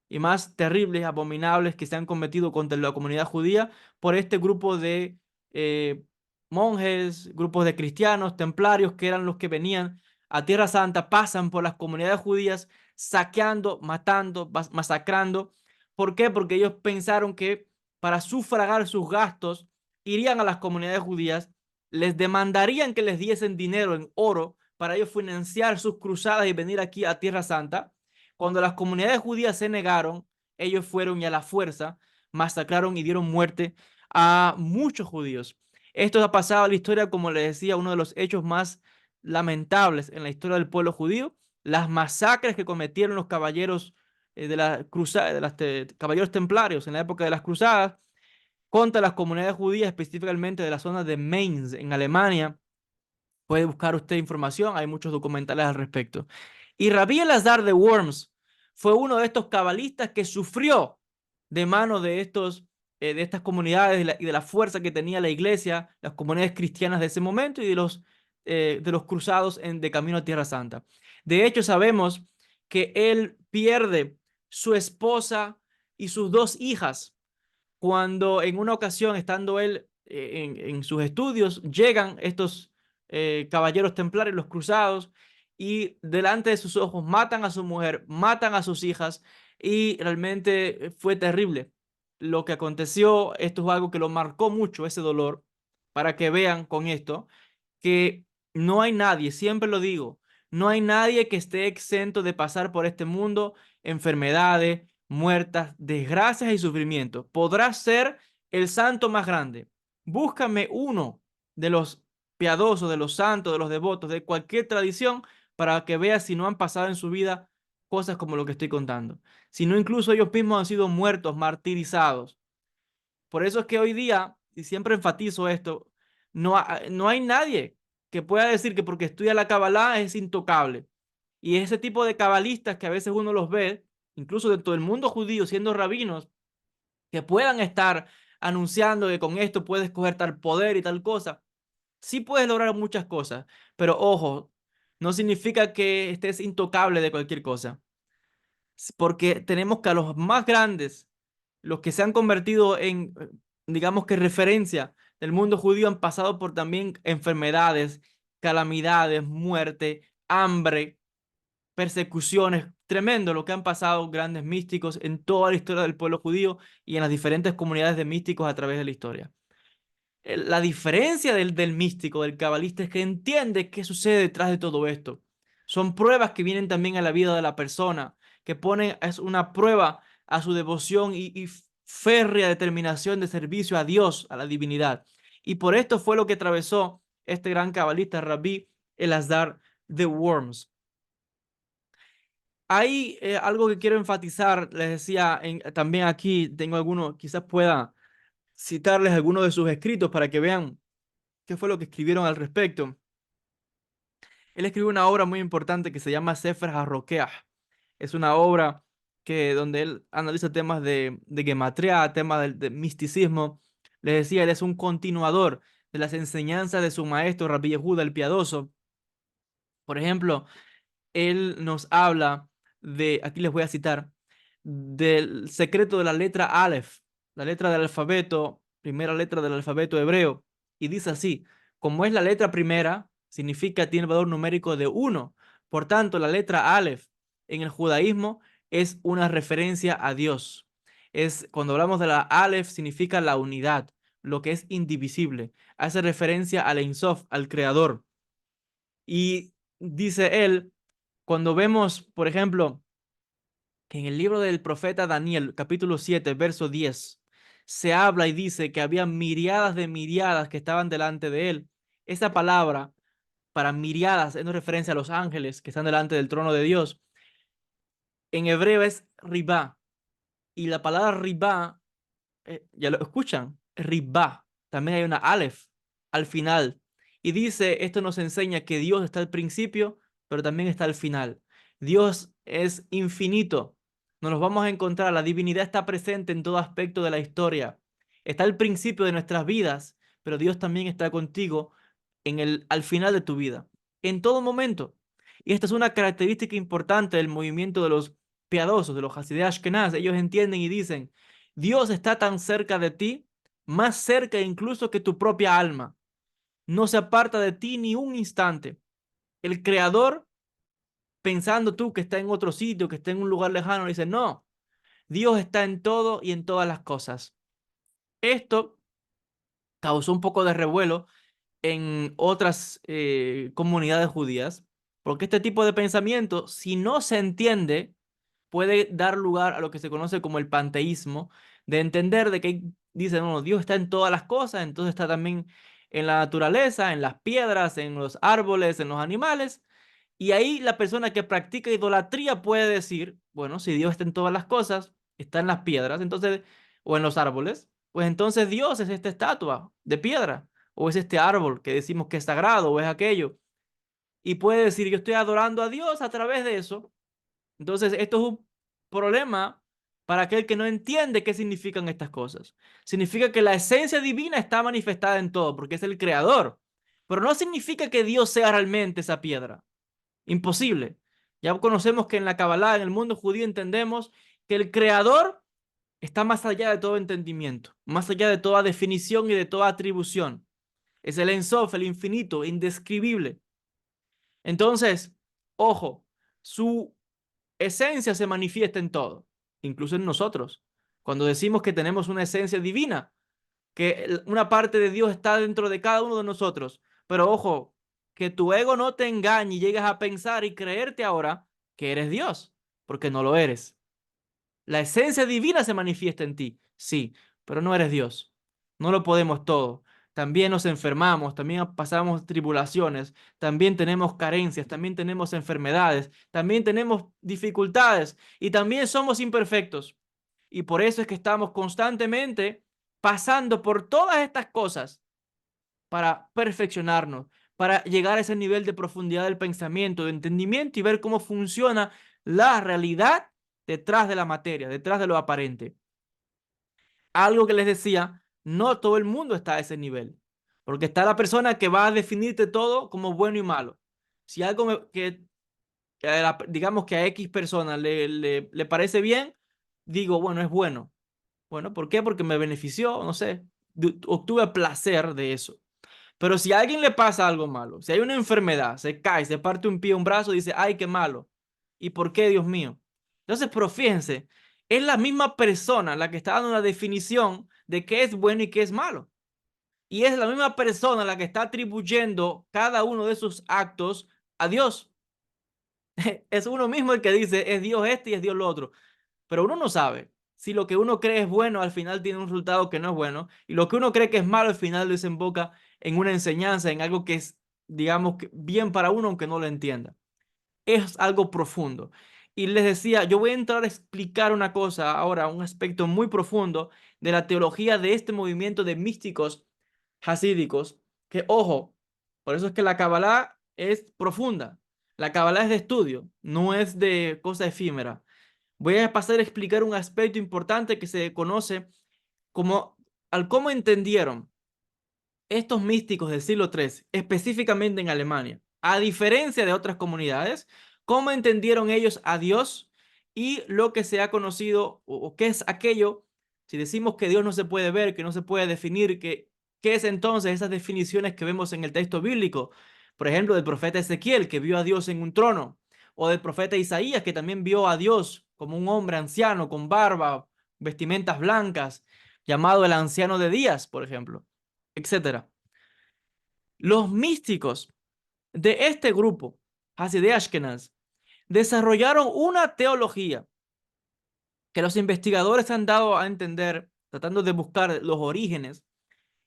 y más terribles, abominables que se han cometido contra la comunidad judía por este grupo de eh, monjes, grupos de cristianos, templarios, que eran los que venían a Tierra Santa, pasan por las comunidades judías, saqueando, matando, masacrando, ¿Por qué? Porque ellos pensaron que para sufragar sus gastos irían a las comunidades judías, les demandarían que les diesen dinero en oro para ellos financiar sus cruzadas y venir aquí a Tierra Santa. Cuando las comunidades judías se negaron, ellos fueron y a la fuerza masacraron y dieron muerte a muchos judíos. Esto ha pasado a la historia, como les decía, uno de los hechos más lamentables en la historia del pueblo judío, las masacres que cometieron los caballeros de la cruzada, de los caballeros templarios en la época de las cruzadas contra las comunidades judías, específicamente de la zona de Mainz en Alemania. Puede buscar usted información, hay muchos documentales al respecto. Y Rabí Elazar de Worms fue uno de estos cabalistas que sufrió de mano de estas comunidades y de la fuerza que tenía la iglesia, las comunidades cristianas de ese momento y de los cruzados de camino a Tierra Santa. De hecho, sabemos que él pierde su esposa y sus dos hijas cuando en una ocasión, estando él en sus estudios, llegan estos caballeros templarios, los cruzados, y delante de sus ojos matan a su mujer, matan a sus hijas, y realmente fue terrible lo que aconteció. Esto es algo que lo marcó mucho, ese dolor, para que vean con esto que no hay nadie, siempre lo digo, no hay nadie que esté exento de pasar por este mundo, enfermedades, muertas, desgracias y sufrimientos. Podrás ser el santo más grande. Búscame uno de los piadosos, de los santos, de los devotos, de cualquier tradición, para que veas si no han pasado en su vida cosas como lo que estoy contando. Si no, incluso ellos mismos han sido muertos, martirizados. Por eso es que hoy día, y siempre enfatizo esto, no hay nadie que pueda decir que porque estudia la Kabbalah es intocable. Y ese tipo de cabalistas que a veces uno los ve, incluso dentro del mundo judío, siendo rabinos, que puedan estar anunciando que con esto puedes coger tal poder y tal cosa. Sí puedes lograr muchas cosas, pero ojo, no significa que estés intocable de cualquier cosa, porque tenemos que a los más grandes, los que se han convertido en, digamos que referencia del mundo judío, han pasado por también enfermedades, calamidades, muerte, hambre, persecuciones. Tremendo lo que han pasado grandes místicos en toda la historia del pueblo judío y en las diferentes comunidades de místicos a través de la historia. La diferencia del místico, del cabalista, es que entiende qué sucede detrás de todo esto. Son pruebas que vienen también a la vida de la persona, que ponen es una prueba a su devoción y férrea determinación de servicio a Dios, a la divinidad. Y por esto fue lo que atravesó este gran cabalista Rabí Elazar de Worms. Hay algo que quiero enfatizar, les decía, también aquí tengo algunos, quizás pueda citarles algunos de sus escritos para que vean qué fue lo que escribieron al respecto. Él escribió una obra muy importante que se llama Sefer HaRokeach. Es una obra donde él analiza temas de gematría, temas de misticismo. Les decía, él es un continuador de las enseñanzas de su maestro Rabbi Yehuda el Piadoso. Por ejemplo, él nos habla aquí les voy a citar, del secreto de la letra Aleph, la letra del alfabeto, primera letra del alfabeto hebreo, y dice así: como es la letra primera, significa tiene valor numérico de 1. Por tanto, la letra Aleph en el judaísmo es una referencia a Dios. Cuando hablamos de la Aleph, significa la unidad, lo que es indivisible. Hace referencia al Ein Sof, al Creador. Y dice él, cuando vemos, por ejemplo, que en el libro del profeta Daniel, capítulo 7 verso 10 se habla y dice que había miriadas de miriadas que estaban delante de él. Esa palabra para miriadas es una referencia a los ángeles que están delante del trono de Dios. En hebreo es ribá, y la palabra ribá, ya lo escuchan, ribá, también hay una aleph al final. Y dice, esto nos enseña que Dios está al principio, pero también está al final. Dios es infinito. Nos los vamos a encontrar. La divinidad está presente en todo aspecto de la historia. Está al principio de nuestras vidas, pero Dios también está contigo al final de tu vida, en todo momento. Y esta es una característica importante del movimiento de los piadosos, de los Hasidei Ashkenaz. Ellos entienden y dicen, Dios está tan cerca de ti, más cerca incluso que tu propia alma. No se aparta de ti ni un instante. El Creador, pensando tú que está en otro sitio, que está en un lugar lejano, dice, no, Dios está en todo y en todas las cosas. Esto causó un poco de revuelo en otras comunidades judías, porque este tipo de pensamiento, si no se entiende, puede dar lugar a lo que se conoce como el panteísmo, de entender de que dicen, no, Dios está en todas las cosas, entonces está también en la naturaleza, en las piedras, en los árboles, en los animales. Y ahí la persona que practica idolatría puede decir, bueno, si Dios está en todas las cosas, está en las piedras, entonces, o en los árboles, pues entonces Dios es esta estatua de piedra, o es este árbol que decimos que es sagrado, o es aquello. Y puede decir, yo estoy adorando a Dios a través de eso. Entonces, esto es un problema para aquel que no entiende qué significan estas cosas. Significa que la esencia divina está manifestada en todo, porque es el creador. Pero no significa que Dios sea realmente esa piedra. Imposible. Ya conocemos que en la Kabbalah, en el mundo judío, entendemos que el creador está más allá de todo entendimiento, más allá de toda definición y de toda atribución. Es el Ein Sof, el infinito, indescribible. Entonces, ojo, su esencia se manifiesta en todo, incluso en nosotros. Cuando decimos que tenemos una esencia divina, que una parte de Dios está dentro de cada uno de nosotros. Pero ojo, que tu ego no te engañe y llegues a pensar y creerte ahora que eres Dios, porque no lo eres. La esencia divina se manifiesta en ti, sí, pero no eres Dios. No lo podemos todo. También nos enfermamos, también pasamos tribulaciones, también tenemos carencias, también tenemos enfermedades, también tenemos dificultades y también somos imperfectos. Y por eso es que estamos constantemente pasando por todas estas cosas para perfeccionarnos, para llegar a ese nivel de profundidad del pensamiento, de entendimiento y ver cómo funciona la realidad detrás de la materia, detrás de lo aparente. Algo que les decía, no todo el mundo está a ese nivel, porque está la persona que va a definirte todo como bueno y malo. Si algo digamos que a X persona le parece bien, digo, bueno, es bueno. Bueno, ¿por qué? Porque me benefició, no sé, obtuve placer de eso. Pero si a alguien le pasa algo malo, si hay una enfermedad, se cae, se parte un pie, un brazo, dice, ay, qué malo. ¿Y por qué, Dios mío? Entonces, pero fíjense, es la misma persona la que está dando una definición de qué es bueno y qué es malo. Y es la misma persona la que está atribuyendo cada uno de sus actos a Dios. Es uno mismo el que dice, es Dios este y es Dios lo otro. Pero uno no sabe si lo que uno cree es bueno, al final tiene un resultado que no es bueno, y lo que uno cree que es malo, al final desemboca en una enseñanza, en algo que es, digamos, bien para uno, aunque no lo entienda. Es algo profundo. Y les decía, yo voy a entrar a explicar una cosa ahora, un aspecto muy profundo de la teología de este movimiento de místicos hasídicos, que, ojo, por eso es que la Kabbalah es profunda. La Kabbalah es de estudio, no es de cosa efímera. Voy a pasar a explicar un aspecto importante que se conoce como al cómo entendieron estos místicos del siglo III, específicamente en Alemania, a diferencia de otras comunidades, cómo entendieron ellos a Dios y lo que se ha conocido o qué es aquello, si decimos que Dios no se puede ver, que no se puede definir, ¿qué es entonces esas definiciones que vemos en el texto bíblico? Por ejemplo, del profeta Ezequiel, que vio a Dios en un trono, o del profeta Isaías, que también vio a Dios como un hombre anciano, con barba, vestimentas blancas, llamado el anciano de Días, por ejemplo, etcétera. Los místicos de este grupo, Hasidei Ashkenaz, desarrollaron una teología que los investigadores han dado a entender, tratando de buscar los orígenes.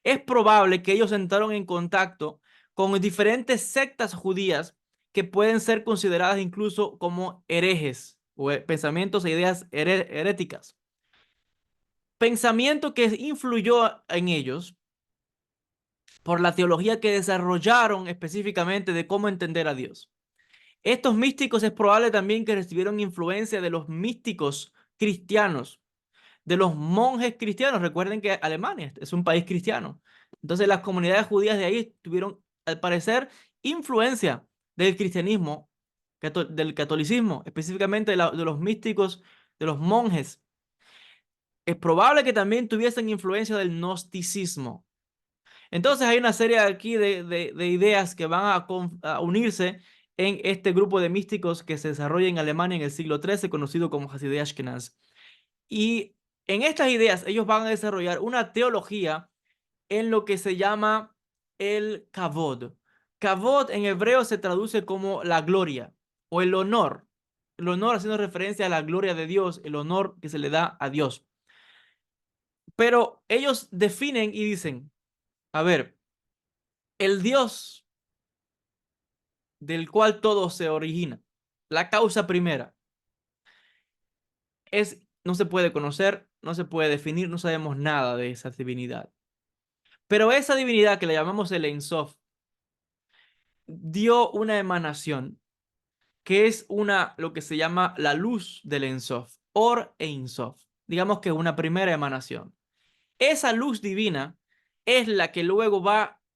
Es probable que ellos entraron en contacto con diferentes sectas judías que pueden ser consideradas incluso como herejes o pensamientos e ideas heréticas. Pensamiento que influyó en ellos por la teología que desarrollaron específicamente de cómo entender a Dios. Estos místicos es probable también que recibieron influencia de los místicos cristianos, de los monjes cristianos. Recuerden que Alemania es un país cristiano. Entonces las comunidades judías de ahí tuvieron, al parecer, influencia del cristianismo, del catolicismo, específicamente de los místicos, de los monjes. Es probable que también tuviesen influencia del gnosticismo. Entonces hay una serie aquí de ideas que van a unirse en este grupo de místicos que se desarrolla en Alemania en el siglo XIII, conocido como Hasidei Ashkenaz. Y en estas ideas ellos van a desarrollar una teología en lo que se llama el kavod. Kavod en hebreo se traduce como la gloria o el honor. El honor haciendo referencia a la gloria de Dios, el honor que se le da a Dios. Pero ellos definen y dicen, a ver, el Dios del cual todo se origina, la causa primera, no se puede conocer, no se puede definir, no sabemos nada de esa divinidad. Pero esa divinidad que le llamamos el Ein Sof dio una emanación que es lo que se llama la luz del Ein Sof, Or Ein Sof. Digamos que una primera emanación. Esa luz divina es la que luego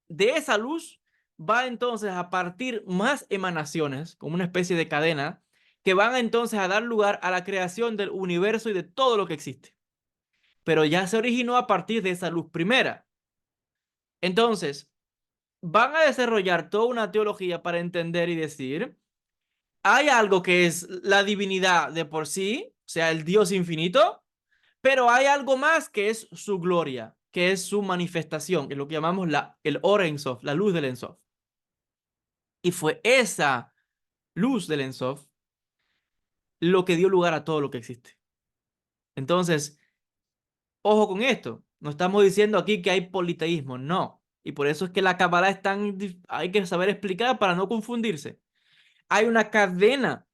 de esa luz va entonces a partir más emanaciones, como una especie de cadena, que van entonces a dar lugar a la creación del universo y de todo lo que existe. Pero ya se originó a partir de esa luz primera. Entonces, van a desarrollar toda una teología para entender y decir, hay algo que es la divinidad de por sí, o sea, el Dios infinito, pero hay algo más que es su gloria, que es su manifestación, que es lo que llamamos el Or Ein Sof, la luz del Ein Sof. Y fue esa luz del Ein Sof lo que dio lugar a todo lo que existe. Entonces, ojo con esto. No estamos diciendo aquí que hay politeísmo, no. Y por eso es que la Kabbalah hay que saber explicar para no confundirse. Hay una cadena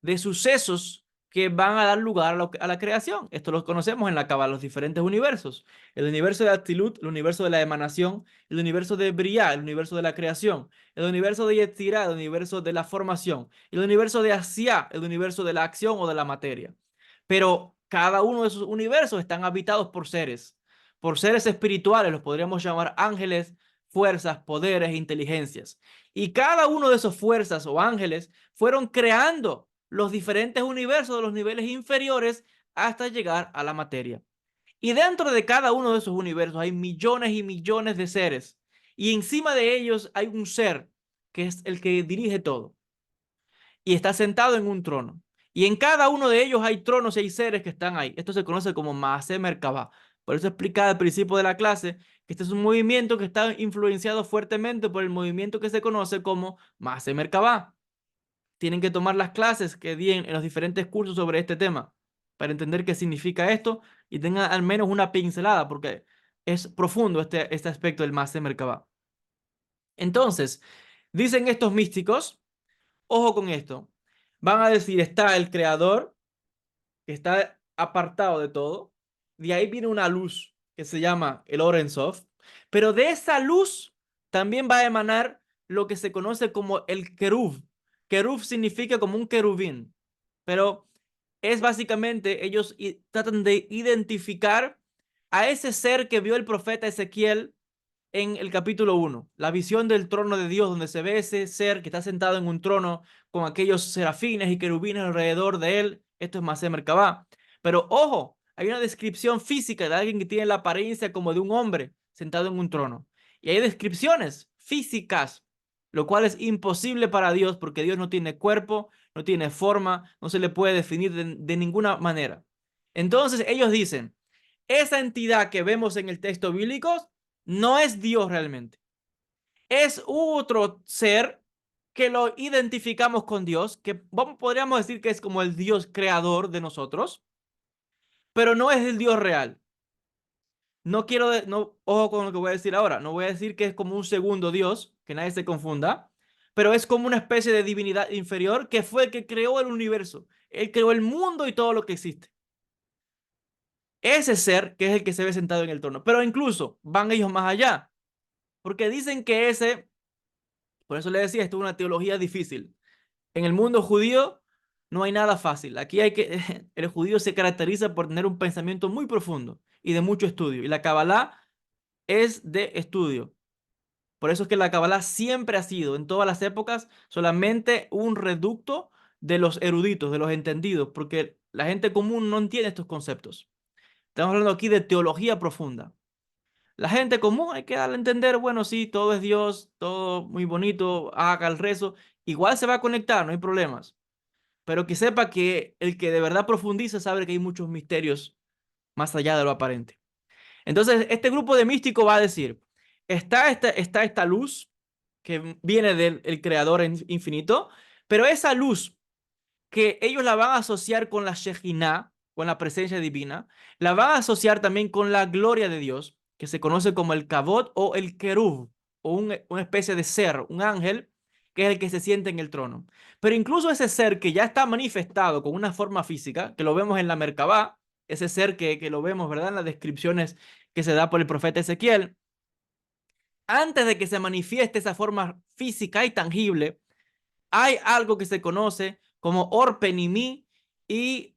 de sucesos que van a dar lugar a la creación. Esto lo conocemos en la Cábala, los diferentes universos. El universo de Atzilut, el universo de la emanación, el universo de Briah, el universo de la creación, el universo de Yetzirah, el universo de la formación, el universo de Asiá, el universo de la acción o de la materia. Pero cada uno de esos universos están habitados por seres espirituales, los podríamos llamar ángeles, fuerzas, poderes e inteligencias. Y cada uno de esos fuerzas o ángeles fueron creando los diferentes universos de los niveles inferiores hasta llegar a la materia. Y dentro de cada uno de esos universos hay millones y millones de seres. Y encima de ellos hay un ser que es el que dirige todo. Y está sentado en un trono. Y en cada uno de ellos hay tronos y hay seres que están ahí. Esto se conoce como Maaseh Merkabah. Por eso explicaba al principio de la clase que este es un movimiento que está influenciado fuertemente por el movimiento que se conoce como Maaseh Merkabah. Tienen que tomar las clases que di en los diferentes cursos sobre este tema para entender qué significa esto y tengan al menos una pincelada porque es profundo este aspecto del Maaseh Merkabah. Entonces, dicen estos místicos, ojo con esto, van a decir está el creador que está apartado de todo, de ahí viene una luz que se llama el Or Ein Sof, pero de esa luz también va a emanar lo que se conoce como el Kerub. Kerub significa como un querubín, pero es básicamente, ellos tratan de identificar a ese ser que vio el profeta Ezequiel en el capítulo 1, la visión del trono de Dios, donde se ve ese ser que está sentado en un trono con aquellos serafines y querubines alrededor de él. Esto es Maaseh Merkabah. Pero ojo, hay una descripción física de alguien que tiene la apariencia como de un hombre sentado en un trono. Y hay descripciones físicas, lo cual es imposible para Dios porque Dios no tiene cuerpo, no tiene forma, no se le puede definir de ninguna manera. Entonces ellos dicen, esa entidad que vemos en el texto bíblico no es Dios realmente. Es otro ser que lo identificamos con Dios, que podríamos decir que es como el Dios creador de nosotros, pero no es el Dios real. No quiero, no, ojo con lo que voy a decir ahora, no voy a decir que es como un segundo Dios, que nadie se confunda, pero es como una especie de divinidad inferior que fue el que creó el universo. Él creó el mundo y todo lo que existe. Ese ser que es el que se ve sentado en el trono. Pero incluso van ellos más allá, porque dicen que por eso le decía, esto es una teología difícil. En el mundo judío no hay nada fácil. Aquí el judío se caracteriza por tener un pensamiento muy profundo y de mucho estudio. Y la Kabbalah es de estudio. Por eso es que la Kabbalah siempre ha sido, en todas las épocas, solamente un reducto de los eruditos, de los entendidos, porque la gente común no entiende estos conceptos. Estamos hablando aquí de teología profunda. La gente común hay que darle a entender, bueno, sí, todo es Dios, todo muy bonito, haga el rezo. Igual se va a conectar, no hay problemas. pero que sepa que el que de verdad profundiza sabe que hay muchos misterios más allá de lo aparente. Entonces, este grupo de místicos va a decir, está esta luz que viene del el creador infinito, pero esa luz que ellos la van a asociar con la Shejinah, con la presencia divina, la van a asociar también con la gloria de Dios, que se conoce como el Kabod o el Kerub, o una especie de ser, un ángel, que es el que se siente en el trono. Pero incluso ese ser que ya está manifestado con una forma física, que lo vemos en la Merkabá, ese ser que lo vemos, ¿verdad? En las descripciones que se da por el profeta Ezequiel, antes de que se manifieste esa forma física y tangible, hay algo que se conoce como Orpenimi y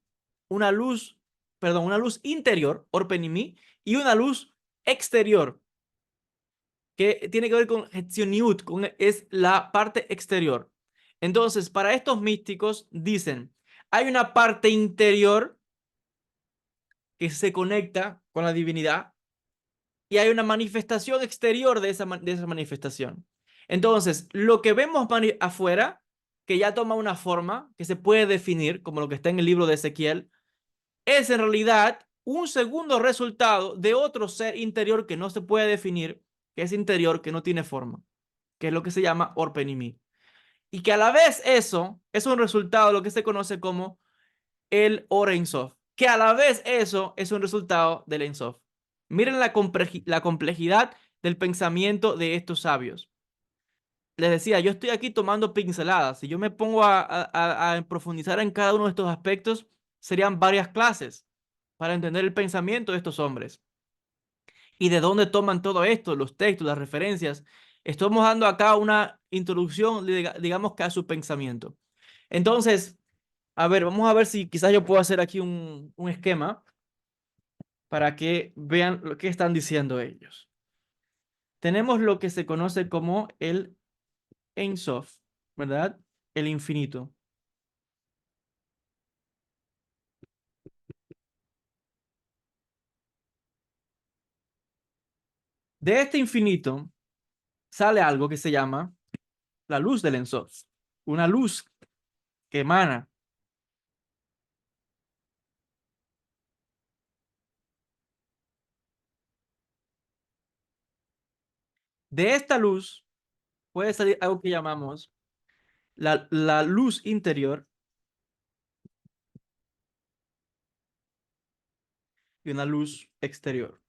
una luz, perdón, una luz interior, Orpenimi, y una luz exterior, que tiene que ver con Hetsioniut, es la parte exterior. Entonces, para estos místicos dicen, hay una parte interior que se conecta con la divinidad y hay una manifestación exterior de esa manifestación. Entonces, lo que vemos afuera, que ya toma una forma que se puede definir, como lo que está en el libro de Ezequiel, es en realidad un segundo resultado de otro ser interior que no se puede definir, que es interior, que no tiene forma, que es lo que se llama Orpenimi. Y que a la vez eso es un resultado de lo que se conoce como el Or Ein Sof, que a la vez eso es un resultado del Ein Sof. Miren la complejidad del pensamiento de estos sabios. Les decía, yo estoy aquí tomando pinceladas. Si yo me pongo a profundizar en cada uno de estos aspectos, serían varias clases para entender el pensamiento de estos hombres. ¿Y de dónde toman todo esto? Los textos, las referencias. Estamos dando acá una introducción, digamos que a su pensamiento. Entonces, a ver, vamos a ver si quizás yo puedo hacer aquí un esquema para que vean lo que están diciendo ellos. Tenemos lo que se conoce como el Ein Sof, ¿verdad? El infinito. De este infinito sale algo que se llama la luz del Ein Sof, una luz que emana. De esta luz puede salir algo que llamamos la luz interior y una luz exterior.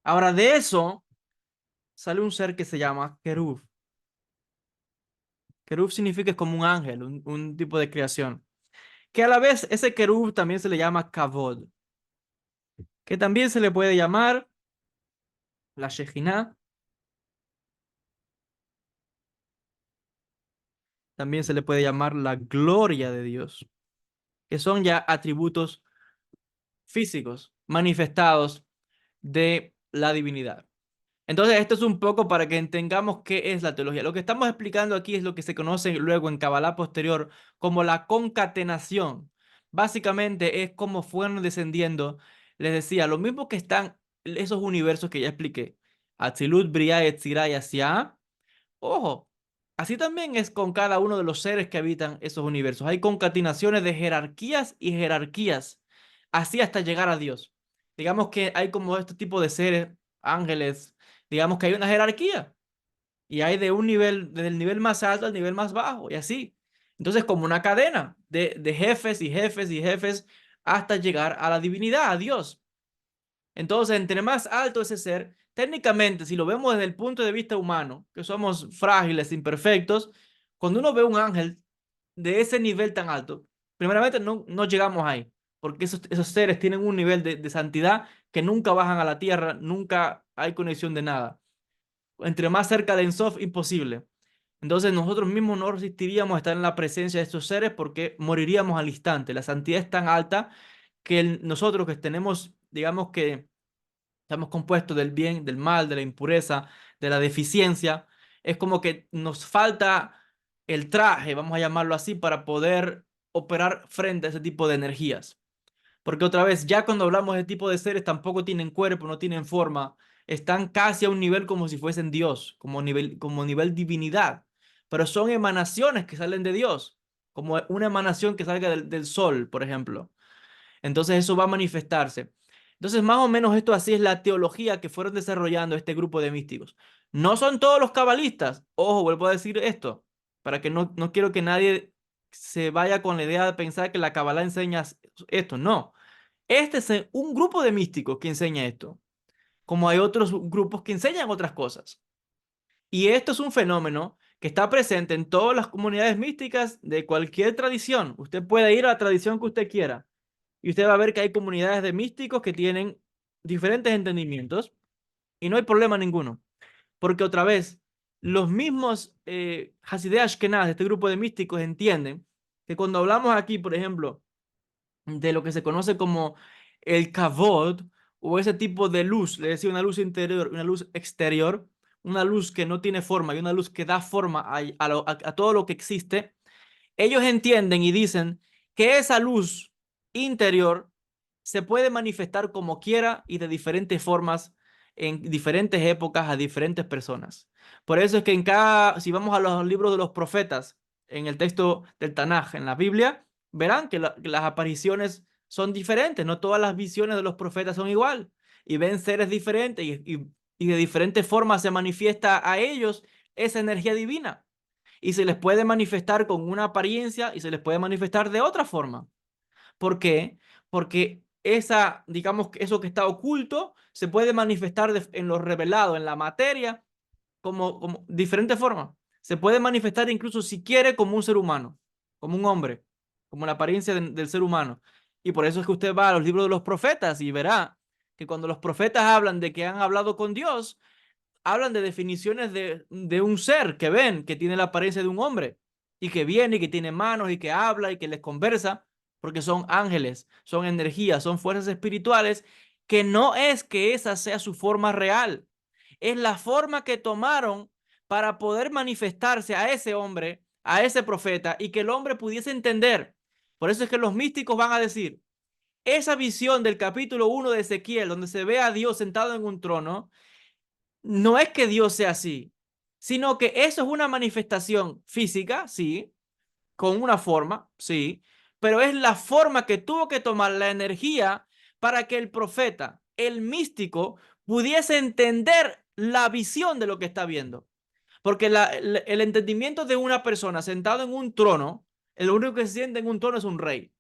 Ahora, de eso sale un ser que se llama Kerub. Kerub significa es como un ángel, un tipo de creación. Que a la vez ese Kerub también se le llama Kavod, que también se le puede llamar la Shejinah, también se le puede llamar la gloria de Dios, que son ya atributos físicos manifestados de la divinidad. Entonces, esto es un poco para que entendamos qué es la teología. Lo que estamos explicando aquí es lo que se conoce luego en Kabbalah posterior como la concatenación. Básicamente es como fueron descendiendo, les decía, lo mismo que están esos universos que ya expliqué, Atzilut, Briah, Etzirah y Asiah. Ojo, así también es con cada uno de los seres que habitan esos universos. Hay concatenaciones de jerarquías y jerarquías, así hasta llegar a Dios. Digamos que hay como este tipo de seres, ángeles, digamos que hay una jerarquía y hay de un nivel, desde el nivel más alto al nivel más bajo y así. Entonces, como una cadena de jefes y jefes y jefes hasta llegar a la divinidad, a Dios. Entonces, entre más alto ese ser, técnicamente, si lo vemos desde el punto de vista humano, que somos frágiles, imperfectos, cuando uno ve un ángel de ese nivel tan alto, primeramente no llegamos ahí, porque esos seres tienen un nivel de santidad que nunca bajan a la tierra, nunca hay conexión de nada. Entre más cerca de Ensof, imposible. Entonces nosotros mismos no resistiríamos a estar en la presencia de estos seres porque moriríamos al instante. La santidad es tan alta que nosotros que tenemos, digamos que estamos compuestos del bien, del mal, de la impureza, de la deficiencia. Es como que nos falta el traje, vamos a llamarlo así, para poder operar frente a ese tipo de energías. Porque otra vez, ya cuando hablamos de tipo de seres, tampoco tienen cuerpo, no tienen forma. están casi a un nivel como si fuesen Dios, como nivel divinidad, pero son emanaciones que salen de Dios, como una emanación que salga del sol, por ejemplo. Entonces eso va a manifestarse. Entonces, más o menos esto así es la teología que fueron desarrollando este grupo de místicos. No son todos los cabalistas. Ojo, vuelvo a decir esto, para que no quiero que nadie se vaya con la idea de pensar que la Kabbalah enseña esto. No. Este es un grupo de místicos que enseña esto, como hay otros grupos que enseñan otras cosas. Y esto es un fenómeno que está presente en todas las comunidades místicas de cualquier tradición. Usted puede ir a la tradición que usted quiera y usted va a ver que hay comunidades de místicos que tienen diferentes entendimientos y no hay problema ninguno. Porque otra vez, los mismos Hasidei Ashkenaz, este grupo de místicos, entienden que cuando hablamos aquí, por ejemplo, de lo que se conoce como el kavod o ese tipo de luz, le decía una luz interior, una luz exterior, una luz que no tiene forma y una luz que da forma a todo lo que existe, ellos entienden y dicen que esa luz interior se puede manifestar como quiera y de diferentes formas en diferentes épocas a diferentes personas. Por eso es que si vamos a los libros de los profetas, en el texto del Tanaj, en la Biblia, verán que las apariciones son diferentes, no todas las visiones de los profetas son igual, y ven seres diferentes y de diferentes formas se manifiesta a ellos esa energía divina y se les puede manifestar con una apariencia y se les puede manifestar de otra forma. ¿Por qué? Porque digamos, eso que está oculto se puede manifestar en lo revelado, en la materia, como diferente forma. Se puede manifestar incluso si quiere como un ser humano, como un hombre, como la apariencia del ser humano. Y por eso es que usted va a los libros de los profetas y verá que cuando los profetas hablan de que han hablado con Dios, hablan de definiciones de un ser que ven, que tiene la apariencia de un hombre y que viene y que tiene manos y que habla y que les conversa, porque son ángeles, son energías, son fuerzas espirituales, que no es que esa sea su forma real, es la forma que tomaron para poder manifestarse a ese hombre, a ese profeta, y que el hombre pudiese entender. Por eso es que los místicos van a decir, esa visión del capítulo 1 de Ezequiel, donde se ve a Dios sentado en un trono, no es que Dios sea así, sino que eso es una manifestación física, sí, con una forma, sí, pero es la forma que tuvo que tomar la energía para que el profeta, el místico, pudiese entender la visión de lo que está viendo. Porque el entendimiento de una persona sentado en un trono, el único que se siente en un trono es un rey.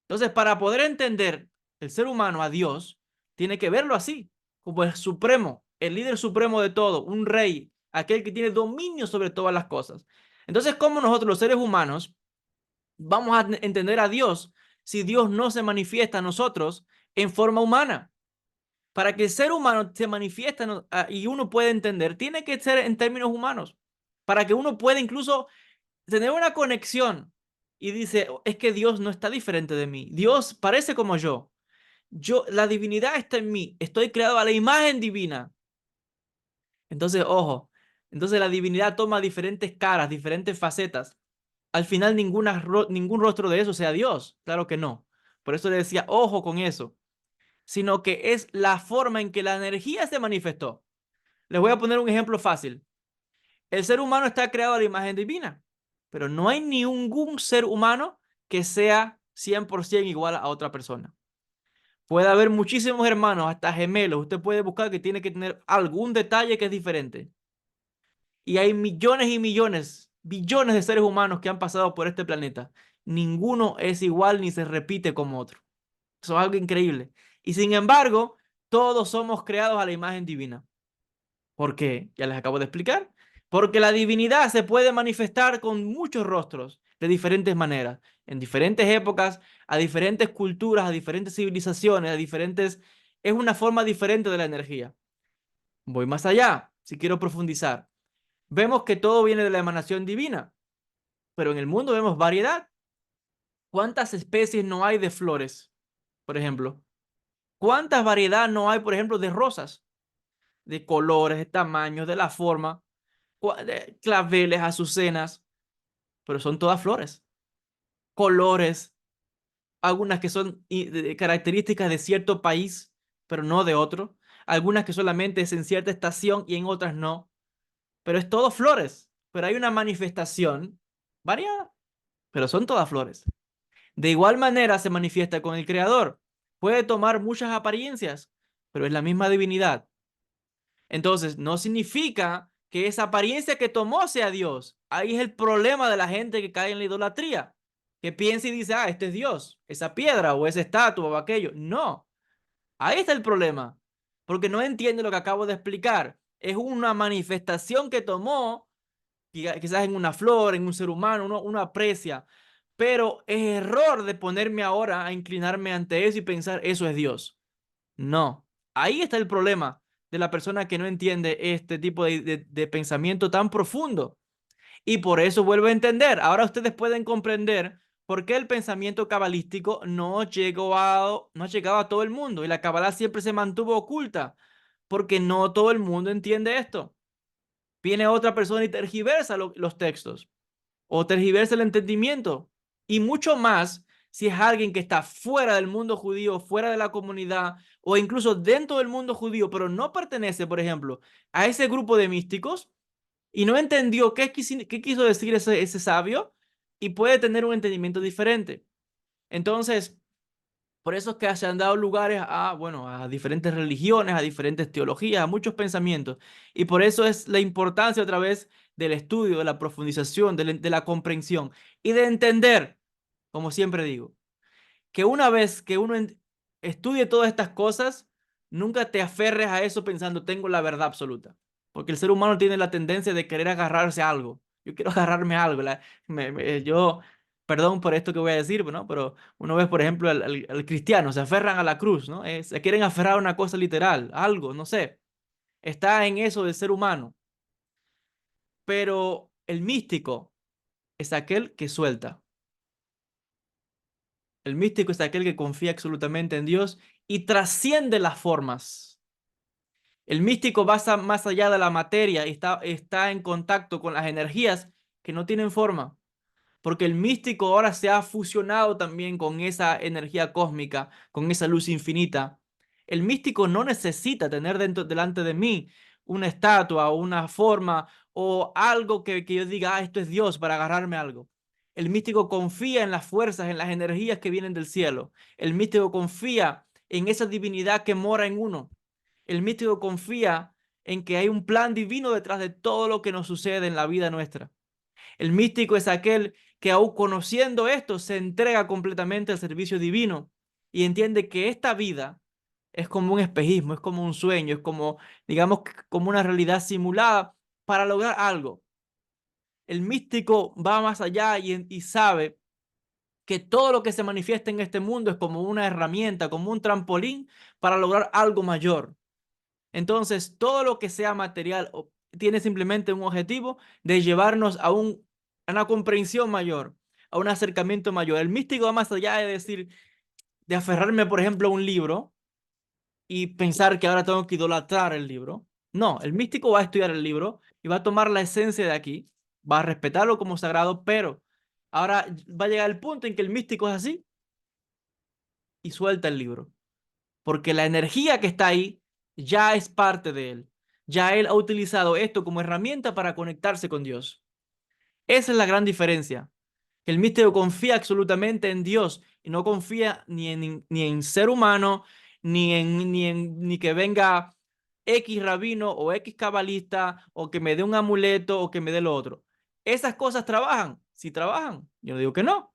Entonces, para poder entender el ser humano a Dios, tiene que verlo así, como el supremo, el líder supremo de todo, un rey, aquel que tiene dominio sobre todas las cosas. Entonces, ¿cómo nosotros los seres humanos vamos a entender a Dios si Dios no se manifiesta a nosotros en forma humana? Para que el ser humano se manifieste y uno pueda entender, tiene que ser en términos humanos, para que uno pueda incluso tener una conexión y dice, es que Dios no está diferente de mí. Dios parece como yo. La divinidad está en mí. Estoy creado a la imagen divina. Entonces, ojo, entonces la divinidad toma diferentes caras, diferentes facetas. Al final ningún rostro de eso sea Dios. Claro que no. Por eso le decía, ojo con eso. Sino que es la forma en que la energía se manifestó. Les voy a poner un ejemplo fácil. El ser humano está creado a la imagen divina, pero no hay ningún ser humano que sea 100% igual a otra persona. Puede haber muchísimos hermanos, hasta gemelos. Usted puede buscar que tiene que tener algún detalle que es diferente. Y hay millones y millones, billones de seres humanos que han pasado por este planeta. Ninguno es igual ni se repite como otro. Eso es algo increíble. Y sin embargo, todos somos creados a la imagen divina. ¿Por qué? Ya les acabo de explicar. Porque la divinidad se puede manifestar con muchos rostros de diferentes maneras, en diferentes épocas, a diferentes culturas, a diferentes civilizaciones, a diferentes... Es una forma diferente de la energía. Voy más allá, si quiero profundizar. Vemos que todo viene de la emanación divina, pero en el mundo vemos variedad. ¿Cuántas especies no hay de flores, por ejemplo? ¿Cuántas variedad no hay, por ejemplo, de rosas? De colores, de tamaños, de la forma, de claveles, azucenas, pero son todas flores, colores, algunas que son características de cierto país, pero no de otro. algunas que solamente es en cierta estación y en otras no, pero es todo flores, pero hay una manifestación variada, pero son todas flores. De igual manera se manifiesta con el Creador. Puede tomar muchas apariencias, pero es la misma divinidad. Entonces, no significa que esa apariencia que tomó sea Dios. Ahí es el problema de la gente que cae en la idolatría, que piensa y dice, ah, este es Dios, esa piedra o esa estatua o aquello. No, ahí está el problema, porque no entiende lo que acabo de explicar. Es una manifestación que tomó, quizás en una flor, en un ser humano, uno aprecia, pero es error de ponerme ahora a inclinarme ante eso y pensar, eso es Dios. No, ahí está el problema de la persona que no entiende este tipo de pensamiento tan profundo. Y por eso vuelvo a entender. Ahora ustedes pueden comprender por qué el pensamiento cabalístico no ha llegado a todo el mundo y la cabalá siempre se mantuvo oculta, porque no todo el mundo entiende esto. Viene otra persona y tergiversa los textos o tergiversa el entendimiento. Y mucho más si es alguien que está fuera del mundo judío, fuera de la comunidad o incluso dentro del mundo judío, pero no pertenece, por ejemplo, a ese grupo de místicos y no entendió qué quiso decir ese sabio y puede tener un entendimiento diferente. Entonces, por eso es que se han dado lugares a, bueno, a diferentes religiones, a diferentes teologías, a muchos pensamientos. Y por eso es la importancia otra vez del estudio, de la profundización, de la comprensión y de entender, como siempre digo, que una vez que uno estudie todas estas cosas, nunca te aferres a eso pensando tengo la verdad absoluta. Porque el ser humano tiene la tendencia de querer agarrarse a algo. Yo quiero agarrarme a algo. Yo, perdón por esto que voy a decir, ¿no? Pero uno ve, por ejemplo, al cristiano, se aferran a la cruz, ¿no? Se quieren aferrar a una cosa literal, algo, no sé. Está en eso del ser humano. Pero el místico es aquel que suelta. El místico es aquel que confía absolutamente en Dios y trasciende las formas. El místico va más allá de la materia y está en contacto con las energías que no tienen forma, porque el místico ahora se ha fusionado también con esa energía cósmica, con esa luz infinita. El místico no necesita tener delante de mí una estatua o una forma o algo que yo diga, ah, esto es Dios para agarrarme a algo. El místico confía en las fuerzas, en las energías que vienen del cielo. El místico confía en esa divinidad que mora en uno. El místico confía en que hay un plan divino detrás de todo lo que nos sucede en la vida nuestra. El místico es aquel que aún conociendo esto se entrega completamente al servicio divino y entiende que esta vida es como un espejismo, es como un sueño, es como, digamos, como una realidad simulada para lograr algo. El místico va más allá y sabe que todo lo que se manifiesta en este mundo es como una herramienta, como un trampolín para lograr algo mayor. Entonces, todo lo que sea material tiene simplemente un objetivo de llevarnos a una comprensión mayor, a un acercamiento mayor. El místico va más allá de decir, de aferrarme, por ejemplo, a un libro y pensar que ahora tengo que idolatrar el libro. No, el místico va a estudiar el libro y va a tomar la esencia de aquí, va a respetarlo como sagrado, pero ahora va a llegar el punto en que el místico es así y suelta el libro porque la energía que está ahí ya es parte de él. Ya él ha utilizado esto como herramienta para conectarse con Dios. Esa es la gran diferencia. El místico confía absolutamente en Dios y no confía ni en ser humano, ni que venga X rabino o X cabalista o que me dé un amuleto o que me dé lo otro. Esas cosas trabajan. Si trabajan, yo no digo que no.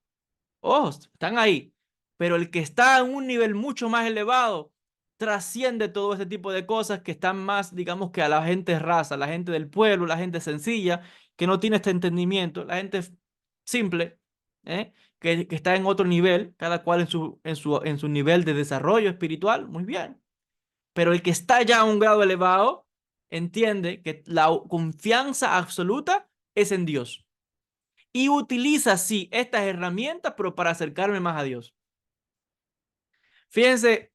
Ojo, están ahí. Pero el que está en un nivel mucho más elevado trasciende todo este tipo de cosas que están más, digamos, que a la gente raza, la gente del pueblo, la gente sencilla, que no tiene este entendimiento, la gente simple, ¿eh? Que está en otro nivel, cada cual en su nivel de desarrollo espiritual, muy bien. Pero el que está ya a un grado elevado entiende que la confianza absoluta es en Dios y utiliza, sí, estas herramientas, pero para acercarme más a Dios. Fíjense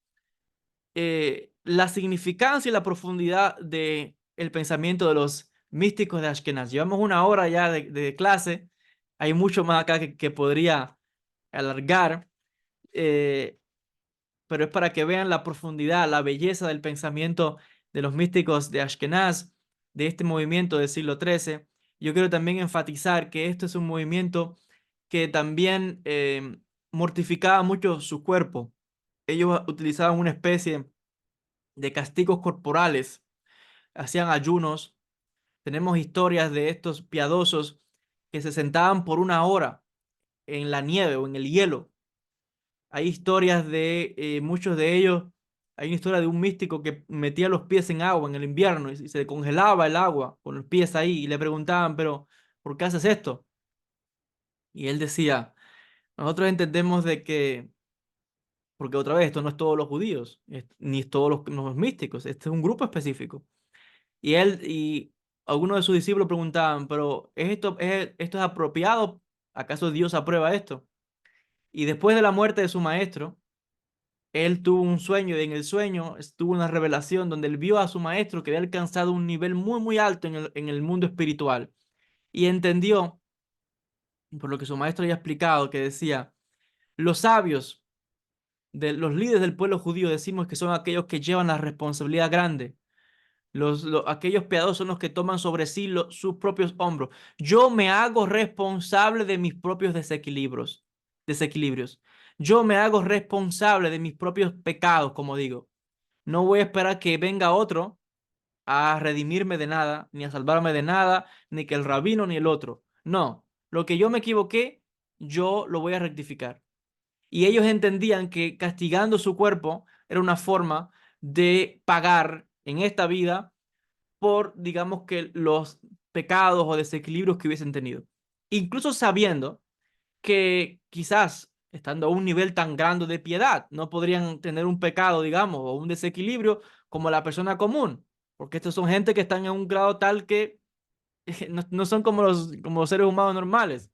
la significancia y la profundidad del pensamiento de los místicos de Ashkenaz. Llevamos una hora ya de clase, hay mucho más acá que podría alargar. Eh, pero es para que vean la profundidad, la belleza del pensamiento de los místicos de Ashkenaz, de este movimiento del siglo XIII. Yo quiero también enfatizar que esto es un movimiento que también mortificaba mucho su cuerpo. Ellos utilizaban una especie de castigos corporales, hacían ayunos. Tenemos historias de estos piadosos que se sentaban por una hora en la nieve o en el hielo. Hay historias de muchos de ellos. Hay una historia de un místico que metía los pies en agua en el invierno y se congelaba el agua con los pies ahí y le preguntaban, pero ¿por qué haces esto? Y él decía, nosotros entendemos de que, porque otra vez, esto no es todos los judíos, ni es todos los místicos, este es un grupo específico. Y él y algunos de sus discípulos preguntaban, pero ¿esto es apropiado? ¿Acaso Dios aprueba esto? Y después de la muerte de su maestro, él tuvo un sueño y en el sueño estuvo una revelación donde él vio a su maestro que había alcanzado un nivel muy, muy alto en el mundo espiritual. Y entendió, por lo que su maestro había explicado, que decía, los sabios, los líderes del pueblo judío, decimos que son aquellos que llevan la responsabilidad grande. Aquellos piadosos son los que toman sobre sí sus propios hombros. Yo me hago responsable de mis propios desequilibrios. Yo me hago responsable de mis propios pecados, como digo. No voy a esperar que venga otro a redimirme de nada, ni a salvarme de nada, ni que el rabino ni el otro. No, lo que yo me equivoqué, yo lo voy a rectificar. Y ellos entendían que castigando su cuerpo era una forma de pagar en esta vida por, digamos que, los pecados o desequilibrios que hubiesen tenido. Incluso sabiendo que quizás, estando a un nivel tan grande de piedad, no podrían tener un pecado, digamos, o un desequilibrio como la persona común, porque estos son gente que están en un grado tal que no son como los seres humanos normales.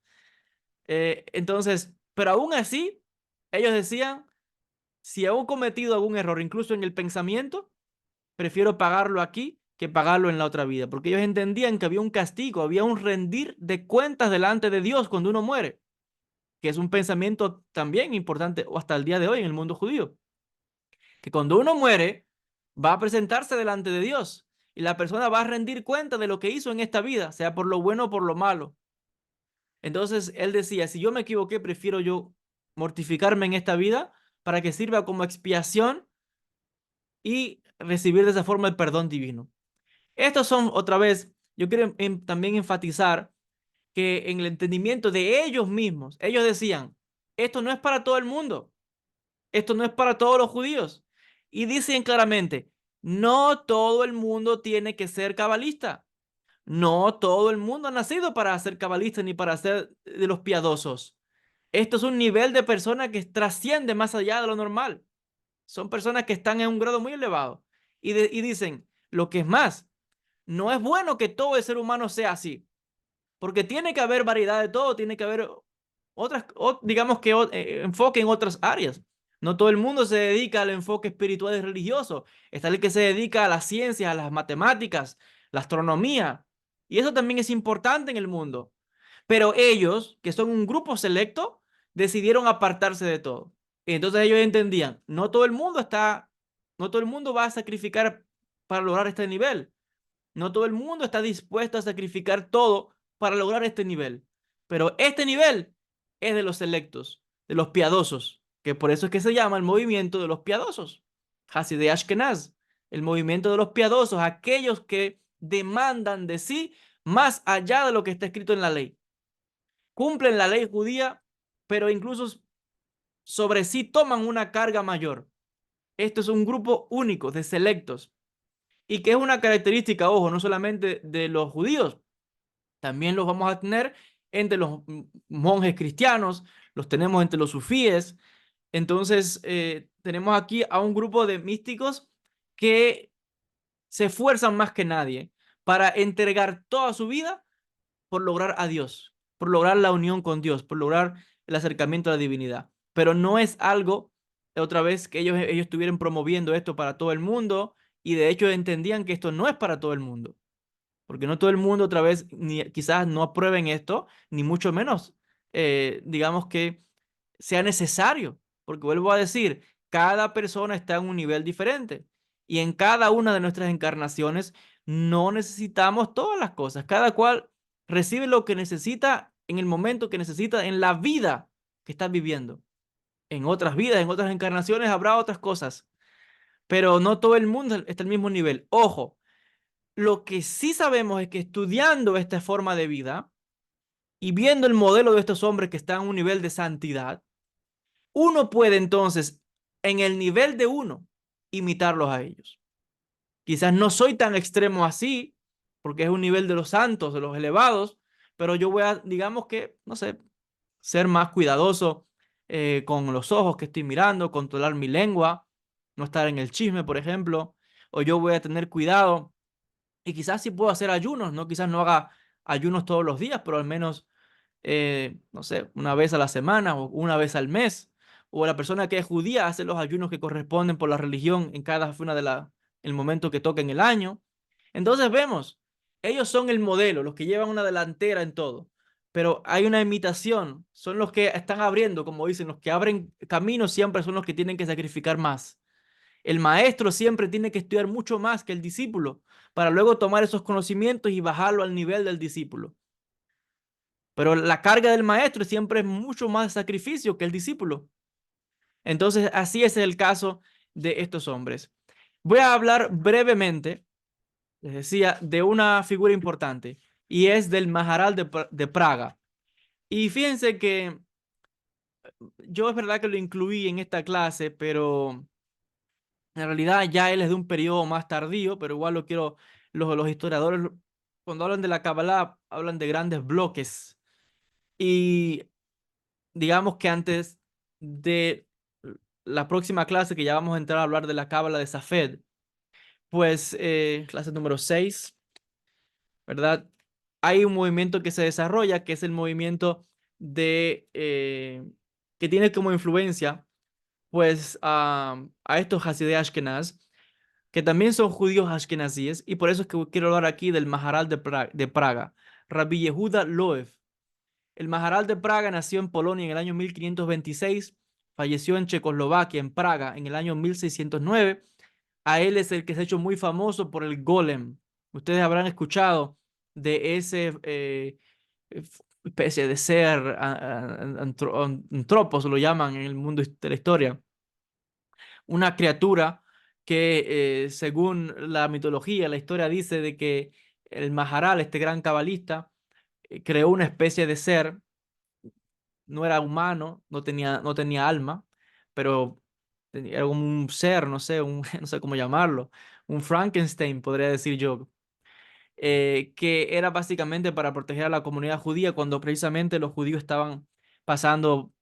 Entonces, pero aún así, ellos decían, si he cometido algún error, incluso en el pensamiento, prefiero pagarlo aquí que pagarlo en la otra vida, porque ellos entendían que había un castigo, había un rendir de cuentas delante de Dios cuando uno muere, que es un pensamiento también importante o hasta el día de hoy en el mundo judío, que cuando uno muere va a presentarse delante de Dios y la persona va a rendir cuenta de lo que hizo en esta vida, sea por lo bueno o por lo malo. Entonces él decía, si yo me equivoqué, prefiero yo mortificarme en esta vida para que sirva como expiación y recibir de esa forma el perdón divino. Estos son, otra vez, yo quiero también enfatizar que en el entendimiento de ellos mismos, ellos decían, esto no es para todo el mundo, esto no es para todos los judíos. Y dicen claramente, no todo el mundo tiene que ser cabalista. No todo el mundo ha nacido para ser cabalista ni para ser de los piadosos. Esto es un nivel de persona que trasciende más allá de lo normal. Son personas que están en un grado muy elevado. Y dicen, lo que es más, no es bueno que todo el ser humano sea así, porque tiene que haber variedad de todo, tiene que haber digamos que enfoque en otras áreas. No todo el mundo se dedica al enfoque espiritual y religioso. Está el que se dedica a las ciencias, a las matemáticas, la astronomía. Y eso también es importante en el mundo. Pero ellos, que son un grupo selecto, decidieron apartarse de todo. Y entonces ellos entendían, no todo el mundo va a sacrificar para lograr este nivel. No todo el mundo está dispuesto a sacrificar todo para lograr este nivel. Pero este nivel es de los selectos, de los piadosos, que por eso es que se llama el movimiento de los piadosos. Hasidei Ashkenaz, el movimiento de los piadosos, aquellos que demandan de sí más allá de lo que está escrito en la ley. Cumplen la ley judía, pero incluso sobre sí toman una carga mayor. Esto es un grupo único de selectos y que es una característica, ojo, no solamente de los judíos, también los vamos a tener entre los monjes cristianos, los tenemos entre los sufíes. Entonces, tenemos aquí a un grupo de místicos que se esfuerzan más que nadie para entregar toda su vida por lograr a Dios, por lograr la unión con Dios, por lograr el acercamiento a la divinidad. Pero no es algo, otra vez, que ellos estuvieran promoviendo esto para todo el mundo y de hecho entendían que esto no es para todo el mundo, porque no todo el mundo, otra vez, ni, quizás no aprueben esto, ni mucho menos, digamos que sea necesario, porque vuelvo a decir, cada persona está en un nivel diferente. Y en cada una de nuestras encarnaciones no necesitamos todas las cosas. Cada cual recibe lo que necesita en el momento que necesita en la vida que está viviendo. En otras vidas, en otras encarnaciones habrá otras cosas, pero no todo el mundo está al mismo nivel. Ojo, lo que sí sabemos es que estudiando esta forma de vida y viendo el modelo de estos hombres que están a un nivel de santidad, uno puede entonces, en el nivel de uno, imitarlos a ellos. Quizás no soy tan extremo así, porque es un nivel de los santos, de los elevados, pero yo voy a, digamos que, no sé, ser más cuidadoso con los ojos que estoy mirando, controlar mi lengua, no estar en el chisme, por ejemplo, o yo voy a tener cuidado y quizás sí puedo hacer ayunos, ¿no? Quizás no haga ayunos todos los días, pero al menos, no sé, una vez a la semana o una vez al mes. O la persona que es judía hace los ayunos que corresponden por la religión en cada una de el momento que toca en el año. Entonces vemos, ellos son el modelo, los que llevan una delantera en todo. Pero hay una imitación, son los que están abriendo, como dicen, los que abren caminos siempre son los que tienen que sacrificar más. El maestro siempre tiene que estudiar mucho más que el discípulo para luego tomar esos conocimientos y bajarlo al nivel del discípulo. Pero la carga del maestro siempre es mucho más sacrificio que el discípulo. Entonces, así es el caso de estos hombres. Voy a hablar brevemente, les decía, de una figura importante y es del Maharal de Praga. Y fíjense que yo es verdad que lo incluí en esta clase, pero en realidad ya él es de un periodo más tardío, pero igual lo quiero, los historiadores cuando hablan de la Kabbalah hablan de grandes bloques y digamos que antes de la próxima clase que ya vamos a entrar a hablar de la Cábala de Safed, pues clase número 6, ¿verdad? Hay un movimiento que se desarrolla que es el movimiento que tiene como influencia pues a estos Hasidei Ashkenaz que también son judíos ashkenazíes, y por eso es que quiero hablar aquí del Maharal de Praga, Rabbi Yehuda Loev. El Maharal de Praga nació en Polonia en el año 1526, falleció en Checoslovaquia, en Praga, en el año 1609. A él es el que se ha hecho muy famoso por el Golem. Ustedes habrán escuchado de ese especie de ser, antropos lo llaman en el mundo de la historia, una criatura que según la mitología, la historia dice de que el Maharal, este gran cabalista, creó una especie de ser, no era humano, no tenía alma, pero era como un ser, no sé, no sé cómo llamarlo, un Frankenstein, podría decir yo, que era básicamente para proteger a la comunidad judía cuando precisamente los judíos estaban pasando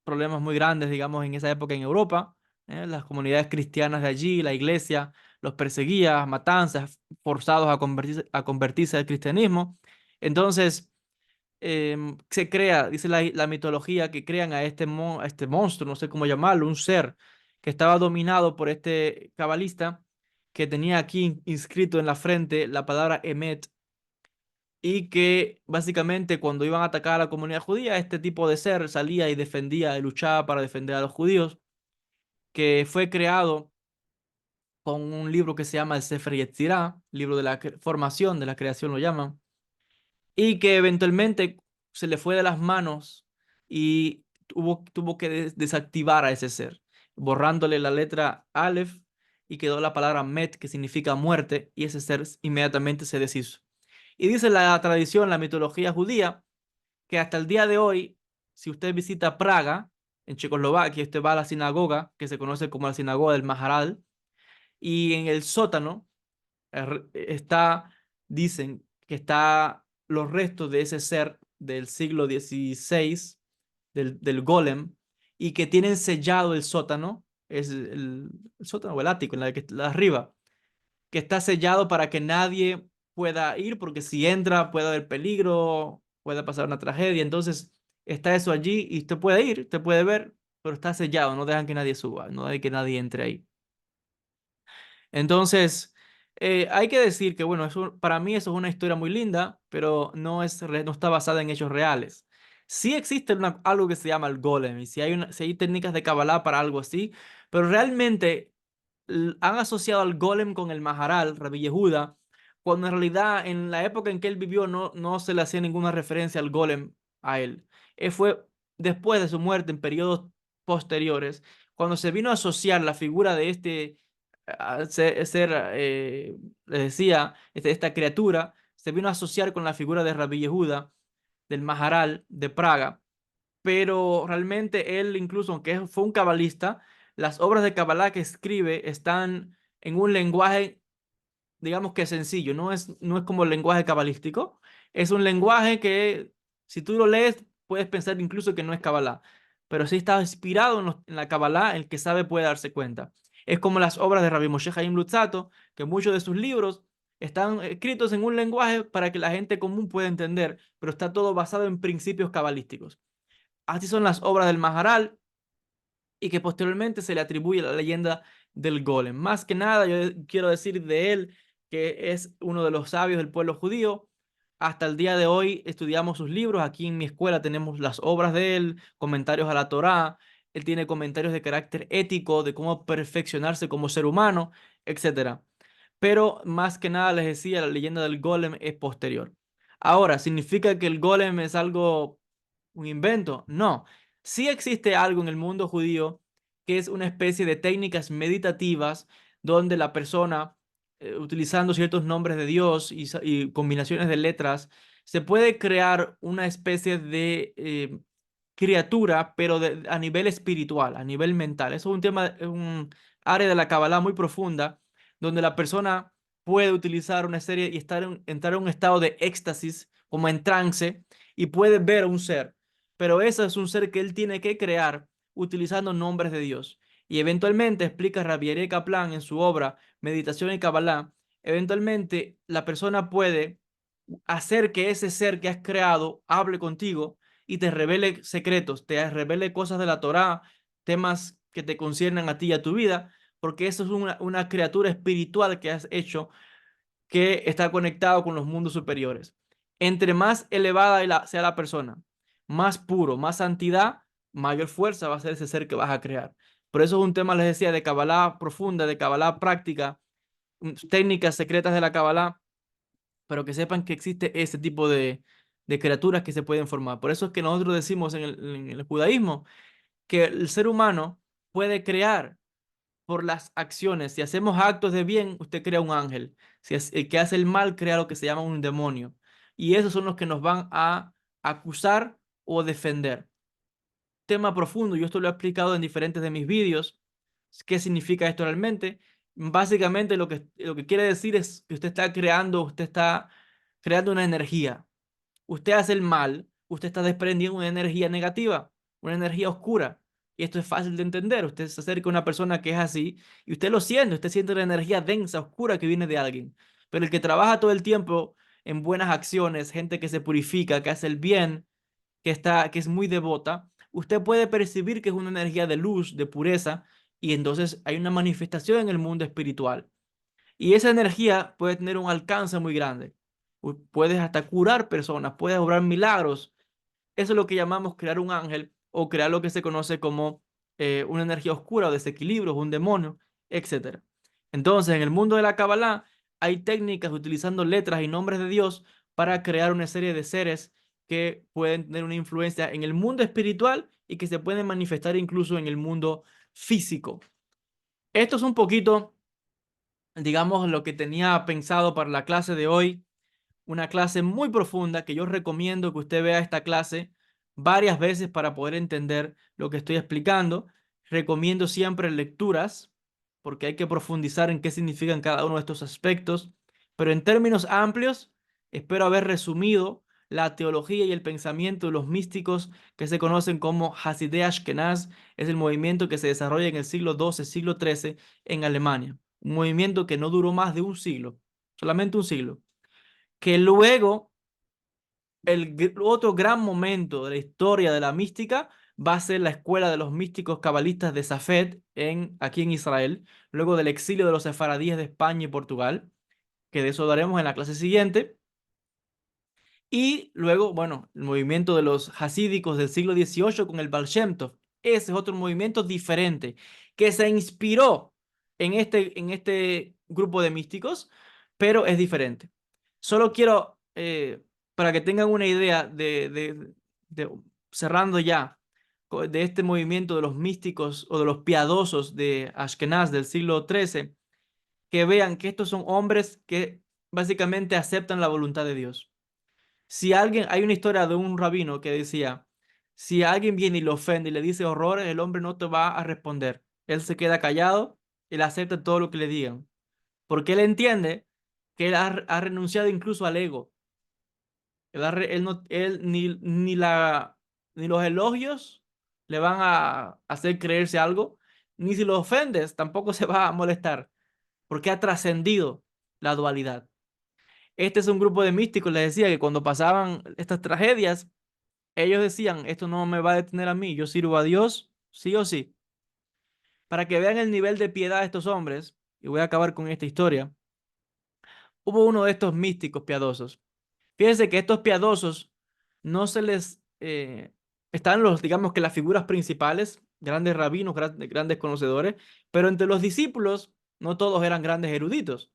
problemas muy grandes, digamos, en esa época en Europa. Las comunidades cristianas de allí, la iglesia, los perseguía, matanzas, forzados a convertirse al cristianismo. Entonces, se crea, dice la mitología, que crean a este monstruo, no sé cómo llamarlo, un ser que estaba dominado por este cabalista que tenía aquí inscrito en la frente la palabra Emet, y que básicamente cuando iban a atacar a la comunidad judía, este tipo de ser salía y defendía y luchaba para defender a los judíos, que fue creado con un libro que se llama el Sefer Yetzirah, libro de la formación, de la creación lo llaman, y que eventualmente se le fue de las manos y tuvo que desactivar a ese ser, borrándole la letra Aleph y quedó la palabra Met, que significa muerte, y ese ser inmediatamente se deshizo. Y dice la tradición, la mitología judía, que hasta el día de hoy, si usted visita Praga, en Checoslovaquia, usted va a la sinagoga, que se conoce como la sinagoga del Maharal, y en el sótano está, dicen que está los restos de ese ser del siglo XVI, del golem, y que tienen sellado el sótano, es el sótano o el ático, en la que la arriba, que está sellado para que nadie pueda ir, porque si entra puede haber peligro, puede pasar una tragedia. Entonces está eso allí y usted puede ir, usted puede ver, pero está sellado, no dejan que nadie suba, no hay que nadie entre ahí. Entonces, hay que decir que, bueno, para mí eso es una historia muy linda, pero no está basada en hechos reales. Sí existe algo que se llama el golem, y si hay técnicas de Kabbalah para algo así, Pero realmente han asociado al golem con el Maharal, Rabbi Yehuda, cuando en realidad en la época en que él vivió no se le hacía ninguna referencia al golem a él. Él fue después de su muerte, en periodos posteriores, cuando se vino a asociar la figura de este les decía, esta criatura, se vino a asociar con la figura de Rabbi Yehuda, del Maharal de Praga, pero realmente él incluso, aunque fue un cabalista, las obras de Kabbalah que escribe están en un lenguaje, digamos que sencillo, no es como el lenguaje cabalístico, es un lenguaje que si tú lo lees puedes pensar incluso que no es Kabbalah, pero sí está inspirado en la Kabbalah, el que sabe puede darse cuenta. Es como las obras de Rabbi Moshe Chaim Luzzatto, que muchos de sus libros están escritos en un lenguaje para que la gente común pueda entender, pero está todo basado en principios cabalísticos. Así son las obras del Maharal y que posteriormente se le atribuye la leyenda del golem. Más que nada, yo quiero decir de él que es uno de los sabios del pueblo judío. Hasta el día de hoy estudiamos sus libros. Aquí en mi escuela tenemos las obras de él, comentarios a la Torá. Él tiene comentarios de carácter ético, de cómo perfeccionarse como ser humano, etcétera. Pero más que nada les decía, la leyenda del golem es posterior. Ahora, ¿significa que el golem es algo, un invento? No. Sí existe algo en el mundo judío que es una especie de técnicas meditativas donde la persona, utilizando ciertos nombres de Dios y combinaciones de letras, se puede crear una especie de criatura, pero a nivel espiritual, a nivel mental. Eso es un tema, es un área de la Kabbalah muy profunda, donde la persona puede utilizar una serie y entrar en un estado de éxtasis, como en trance, y puede ver un ser. Pero ese es un ser que él tiene que crear utilizando nombres de Dios. Y eventualmente, explica Rabbi Yeria Kaplan en su obra Meditación y Kabbalah, eventualmente la persona puede hacer que ese ser que has creado hable contigo y te revele secretos, te revele cosas de la Torá, temas que te conciernen a ti y a tu vida, porque eso es una criatura espiritual que has hecho que está conectado con los mundos superiores. Entre más elevada sea la persona, más puro, más santidad, mayor fuerza va a ser ese ser que vas a crear. Por eso es un tema, les decía, de Kabbalah profunda, de Kabbalah práctica, técnicas secretas de la Kabbalah, pero que sepan que existe ese tipo de criaturas que se pueden formar. Por eso es que nosotros decimos en el judaísmo que el ser humano puede crear por las acciones. Si hacemos actos de bien, usted crea un ángel. Si es, el que hace el mal crea lo que se llama un demonio. Y esos son los que nos van a acusar o defender. Tema profundo, yo esto lo he explicado en diferentes de mis vídeos. ¿Qué significa esto realmente? Básicamente lo que quiere decir es que usted está creando una energía. Usted hace el mal, usted está desprendiendo una energía negativa, una energía oscura. Y esto es fácil de entender. Usted se acerca a una persona que es así y usted siente la energía densa, oscura que viene de alguien. Pero el que trabaja todo el tiempo en buenas acciones, gente que se purifica, que hace el bien, que es muy devota, usted puede percibir que es una energía de luz, de pureza, y entonces hay una manifestación en el mundo espiritual. Y esa energía puede tener un alcance muy grande. Puedes hasta curar personas, puedes obrar milagros. Eso es lo que llamamos crear un ángel o crear lo que se conoce como una energía oscura o desequilibrios, un demonio, etcétera. Entonces, en el mundo de la Kabbalah hay técnicas utilizando letras y nombres de Dios para crear una serie de seres que pueden tener una influencia en el mundo espiritual y que se pueden manifestar incluso en el mundo físico. Esto es un poquito, digamos, lo que tenía pensado para la clase de hoy, una clase muy profunda que yo recomiendo que usted vea esta clase varias veces para poder entender lo que estoy explicando. Recomiendo siempre lecturas porque hay que profundizar en qué significan cada uno de estos aspectos, pero en términos amplios, espero haber resumido la teología y el pensamiento de los místicos que se conocen como Hasidei Ashkenaz. Es el movimiento que se desarrolla en el siglo XII, siglo XIII en Alemania. Un movimiento que no duró más de un siglo, solamente un siglo, que luego otro gran momento de la historia de la mística va a ser la escuela de los místicos cabalistas de Safed aquí en Israel, luego del exilio de los sefaradíes de España y Portugal, que de eso daremos en la clase siguiente. Y luego, bueno, el movimiento de los hasídicos del siglo XVIII con el Baal Shem Tov. Ese es otro movimiento diferente que se inspiró en este grupo de místicos, pero es diferente. Solo quiero, para que tengan una idea de- cerrando ya, de este movimiento de los místicos o de los piadosos de Ashkenaz del siglo XIII, que vean que estos son hombres que básicamente aceptan la voluntad de Dios. Si alguien, hay una historia de un rabino que decía, si alguien viene y le ofende y le dice horrores, el hombre no te va a responder. Él se queda callado, él acepta todo lo que le digan, porque él entiende que él ha renunciado incluso al ego. Él no, él ni los elogios le van a hacer creerse algo, ni si lo ofendes tampoco se va a molestar, porque ha trascendido la dualidad. Este es un grupo de místicos, les decía que cuando pasaban estas tragedias, ellos decían, esto no me va a detener a mí, yo sirvo a Dios, sí o sí. Para que vean el nivel de piedad de estos hombres, y voy a acabar con esta historia, hubo uno de estos místicos piadosos. Fíjense que estos piadosos no se les... están los, digamos que las figuras principales, grandes rabinos, grandes conocedores, pero entre los discípulos no todos eran grandes eruditos.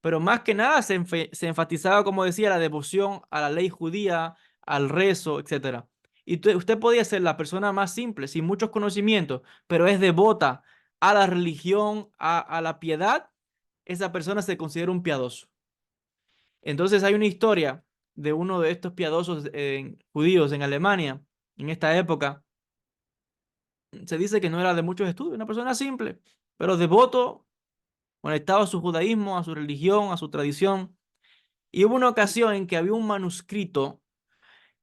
Pero más que nada se enfatizaba, como decía, la devoción a la ley judía, al rezo, etcétera. Y usted podía ser la persona más simple, sin muchos conocimientos, pero es devota a la religión, a la piedad, esa persona se considera un piadoso. Entonces hay una historia de uno de estos piadosos judíos en Alemania, en esta época. Se dice que no era de muchos estudios, una persona simple, pero devoto, conectado a su judaísmo, a su religión, a su tradición. Y hubo una ocasión en que había un manuscrito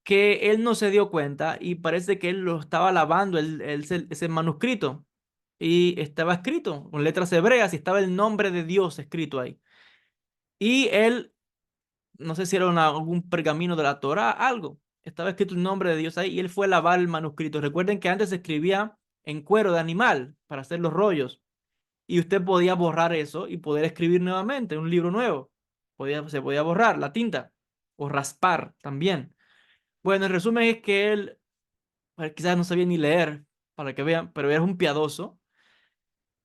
que él no se dio cuenta y parece que él lo estaba lavando, ese manuscrito. Y estaba escrito con letras hebreas y estaba el nombre de Dios escrito ahí. Y él, no sé si era algún pergamino de la Torá, algo. Estaba escrito el nombre de Dios ahí y él fue a lavar el manuscrito. Recuerden que antes se escribía en cuero de animal para hacer los rollos y usted podía borrar eso y poder escribir nuevamente un libro nuevo. Se podía borrar la tinta o raspar también. Bueno, el resumen es que él quizás no sabía ni leer, para que vean, pero era un piadoso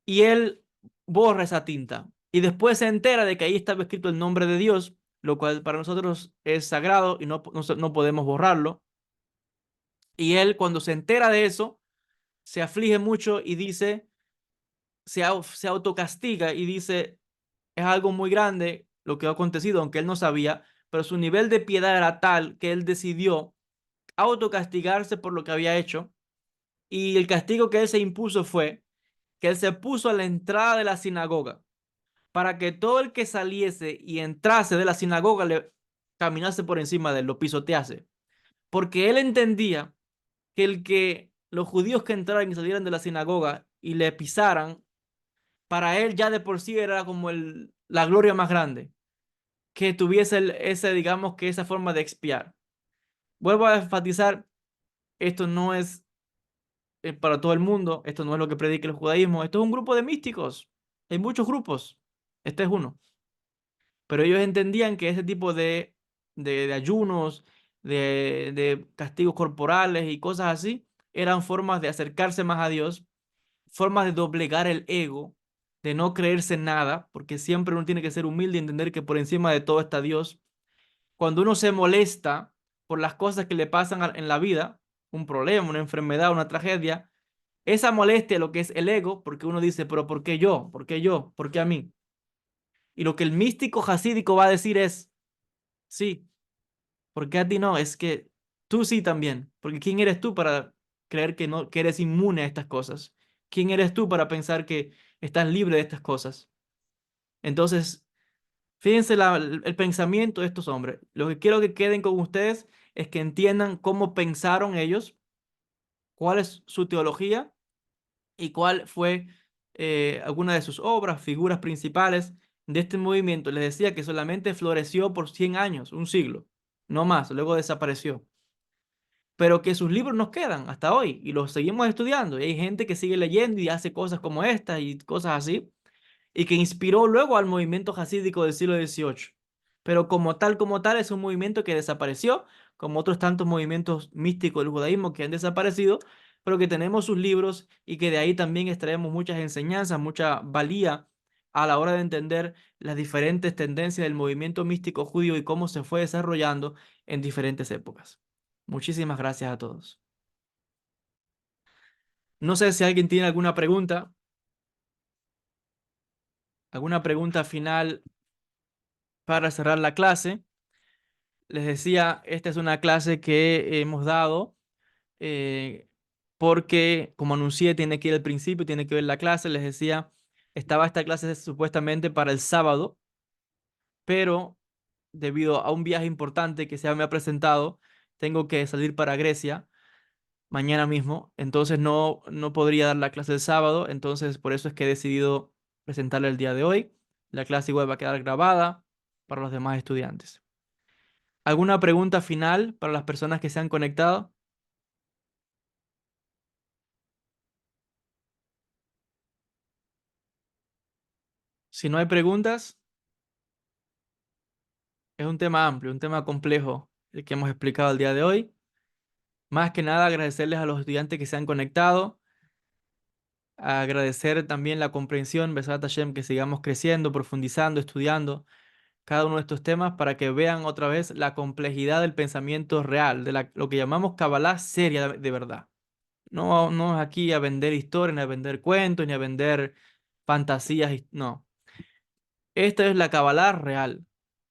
y él borra esa tinta y después se entera de que ahí estaba escrito el nombre de Dios, lo cual para nosotros es sagrado y no podemos borrarlo. Y él cuando se entera de eso, se aflige mucho y dice, se autocastiga y dice, es algo muy grande lo que ha acontecido, aunque él no sabía, pero su nivel de piedad era tal que él decidió autocastigarse por lo que había hecho. Y el castigo que él se impuso fue que él se puso a la entrada de la sinagoga para que todo el que saliese y entrase de la sinagoga le caminase por encima de él, lo pisotease. Porque él entendía que los judíos que entraran y salieran de la sinagoga y le pisaran, para él ya de por sí era como la gloria más grande, que tuviese digamos que esa forma de expiar. Vuelvo a enfatizar, esto no es para todo el mundo, esto no es lo que predica el judaísmo, esto es un grupo de místicos. Hay muchos grupos, este es uno. Pero ellos entendían que ese tipo de ayunos, de castigos corporales y cosas así, eran formas de acercarse más a Dios, formas de doblegar el ego, de no creerse nada, porque siempre uno tiene que ser humilde y entender que por encima de todo está Dios. Cuando uno se molesta por las cosas que le pasan en la vida, un problema, una enfermedad, una tragedia, esa molestia, lo que es el ego, porque uno dice, pero ¿por qué yo? ¿Por qué yo? ¿Por qué a mí? Y lo que el místico jasídico va a decir es, sí, ¿por qué a ti no? Es que tú sí también, porque ¿quién eres tú para creer que no, que eres inmune a estas cosas? ¿Quién eres tú para pensar que estás libre de estas cosas? Entonces, fíjense el pensamiento de estos hombres. Lo que quiero que queden con ustedes es que entiendan cómo pensaron ellos, cuál es su teología y cuál fue alguna de sus obras, figuras principales de este movimiento. Les decía que solamente floreció por 100 años, un siglo, no más, luego desapareció. Pero que sus libros nos quedan hasta hoy y los seguimos estudiando. Y hay gente que sigue leyendo y hace cosas como esta y cosas así, y que inspiró luego al movimiento jasídico del siglo XVIII. Pero como tal, es un movimiento que desapareció, como otros tantos movimientos místicos del judaísmo que han desaparecido, pero que tenemos sus libros y que de ahí también extraemos muchas enseñanzas, mucha valía a la hora de entender las diferentes tendencias del movimiento místico judío y cómo se fue desarrollando en diferentes épocas. Muchísimas gracias a todos. No sé si alguien tiene alguna pregunta final para cerrar la clase. Les decía, esta es una clase que hemos dado eh, porque, como anuncié, tiene que ir al principio, tiene que ver la clase. Les decía, estaba esta clase supuestamente para el sábado, pero debido a un viaje importante que se me ha presentado, tengo que salir para Grecia mañana mismo, entonces no podría dar la clase el sábado, entonces por eso es que he decidido presentarla el día de hoy. La clase igual va a quedar grabada para los demás estudiantes. ¿Alguna pregunta final para las personas que se han conectado? Si no hay preguntas, es un tema amplio, un tema complejo el que hemos explicado el día de hoy. Más que nada agradecerles a los estudiantes que se han conectado, agradecer también la comprensión, Besat Hashem, que sigamos creciendo, profundizando, estudiando cada uno de estos temas para que vean otra vez la complejidad del pensamiento real, lo que llamamos Kabbalah seria de verdad. No es aquí a vender historias, ni a vender cuentos, ni a vender fantasías, no. Esta es la Kabbalah real.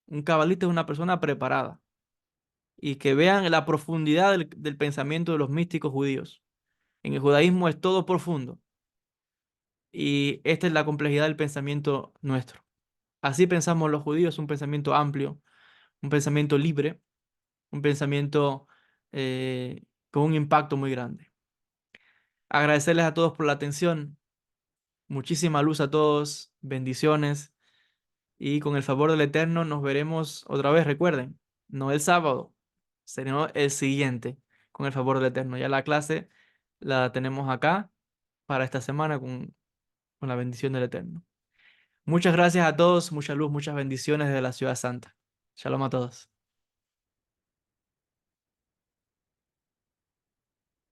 Un cabalista es una persona preparada y que vean la profundidad del pensamiento de los místicos judíos. En el judaísmo es todo profundo y esta es la complejidad del pensamiento nuestro. Así pensamos los judíos, un pensamiento amplio, un pensamiento libre, un pensamiento con un impacto muy grande. Agradecerles a todos por la atención, muchísima luz a todos, bendiciones y con el favor del Eterno nos veremos otra vez, recuerden, no el sábado, sino el siguiente, con el favor del Eterno. Ya la clase la tenemos acá para esta semana con la bendición del Eterno. Muchas gracias a todos, mucha luz, muchas bendiciones desde la Ciudad Santa. Shalom a todos.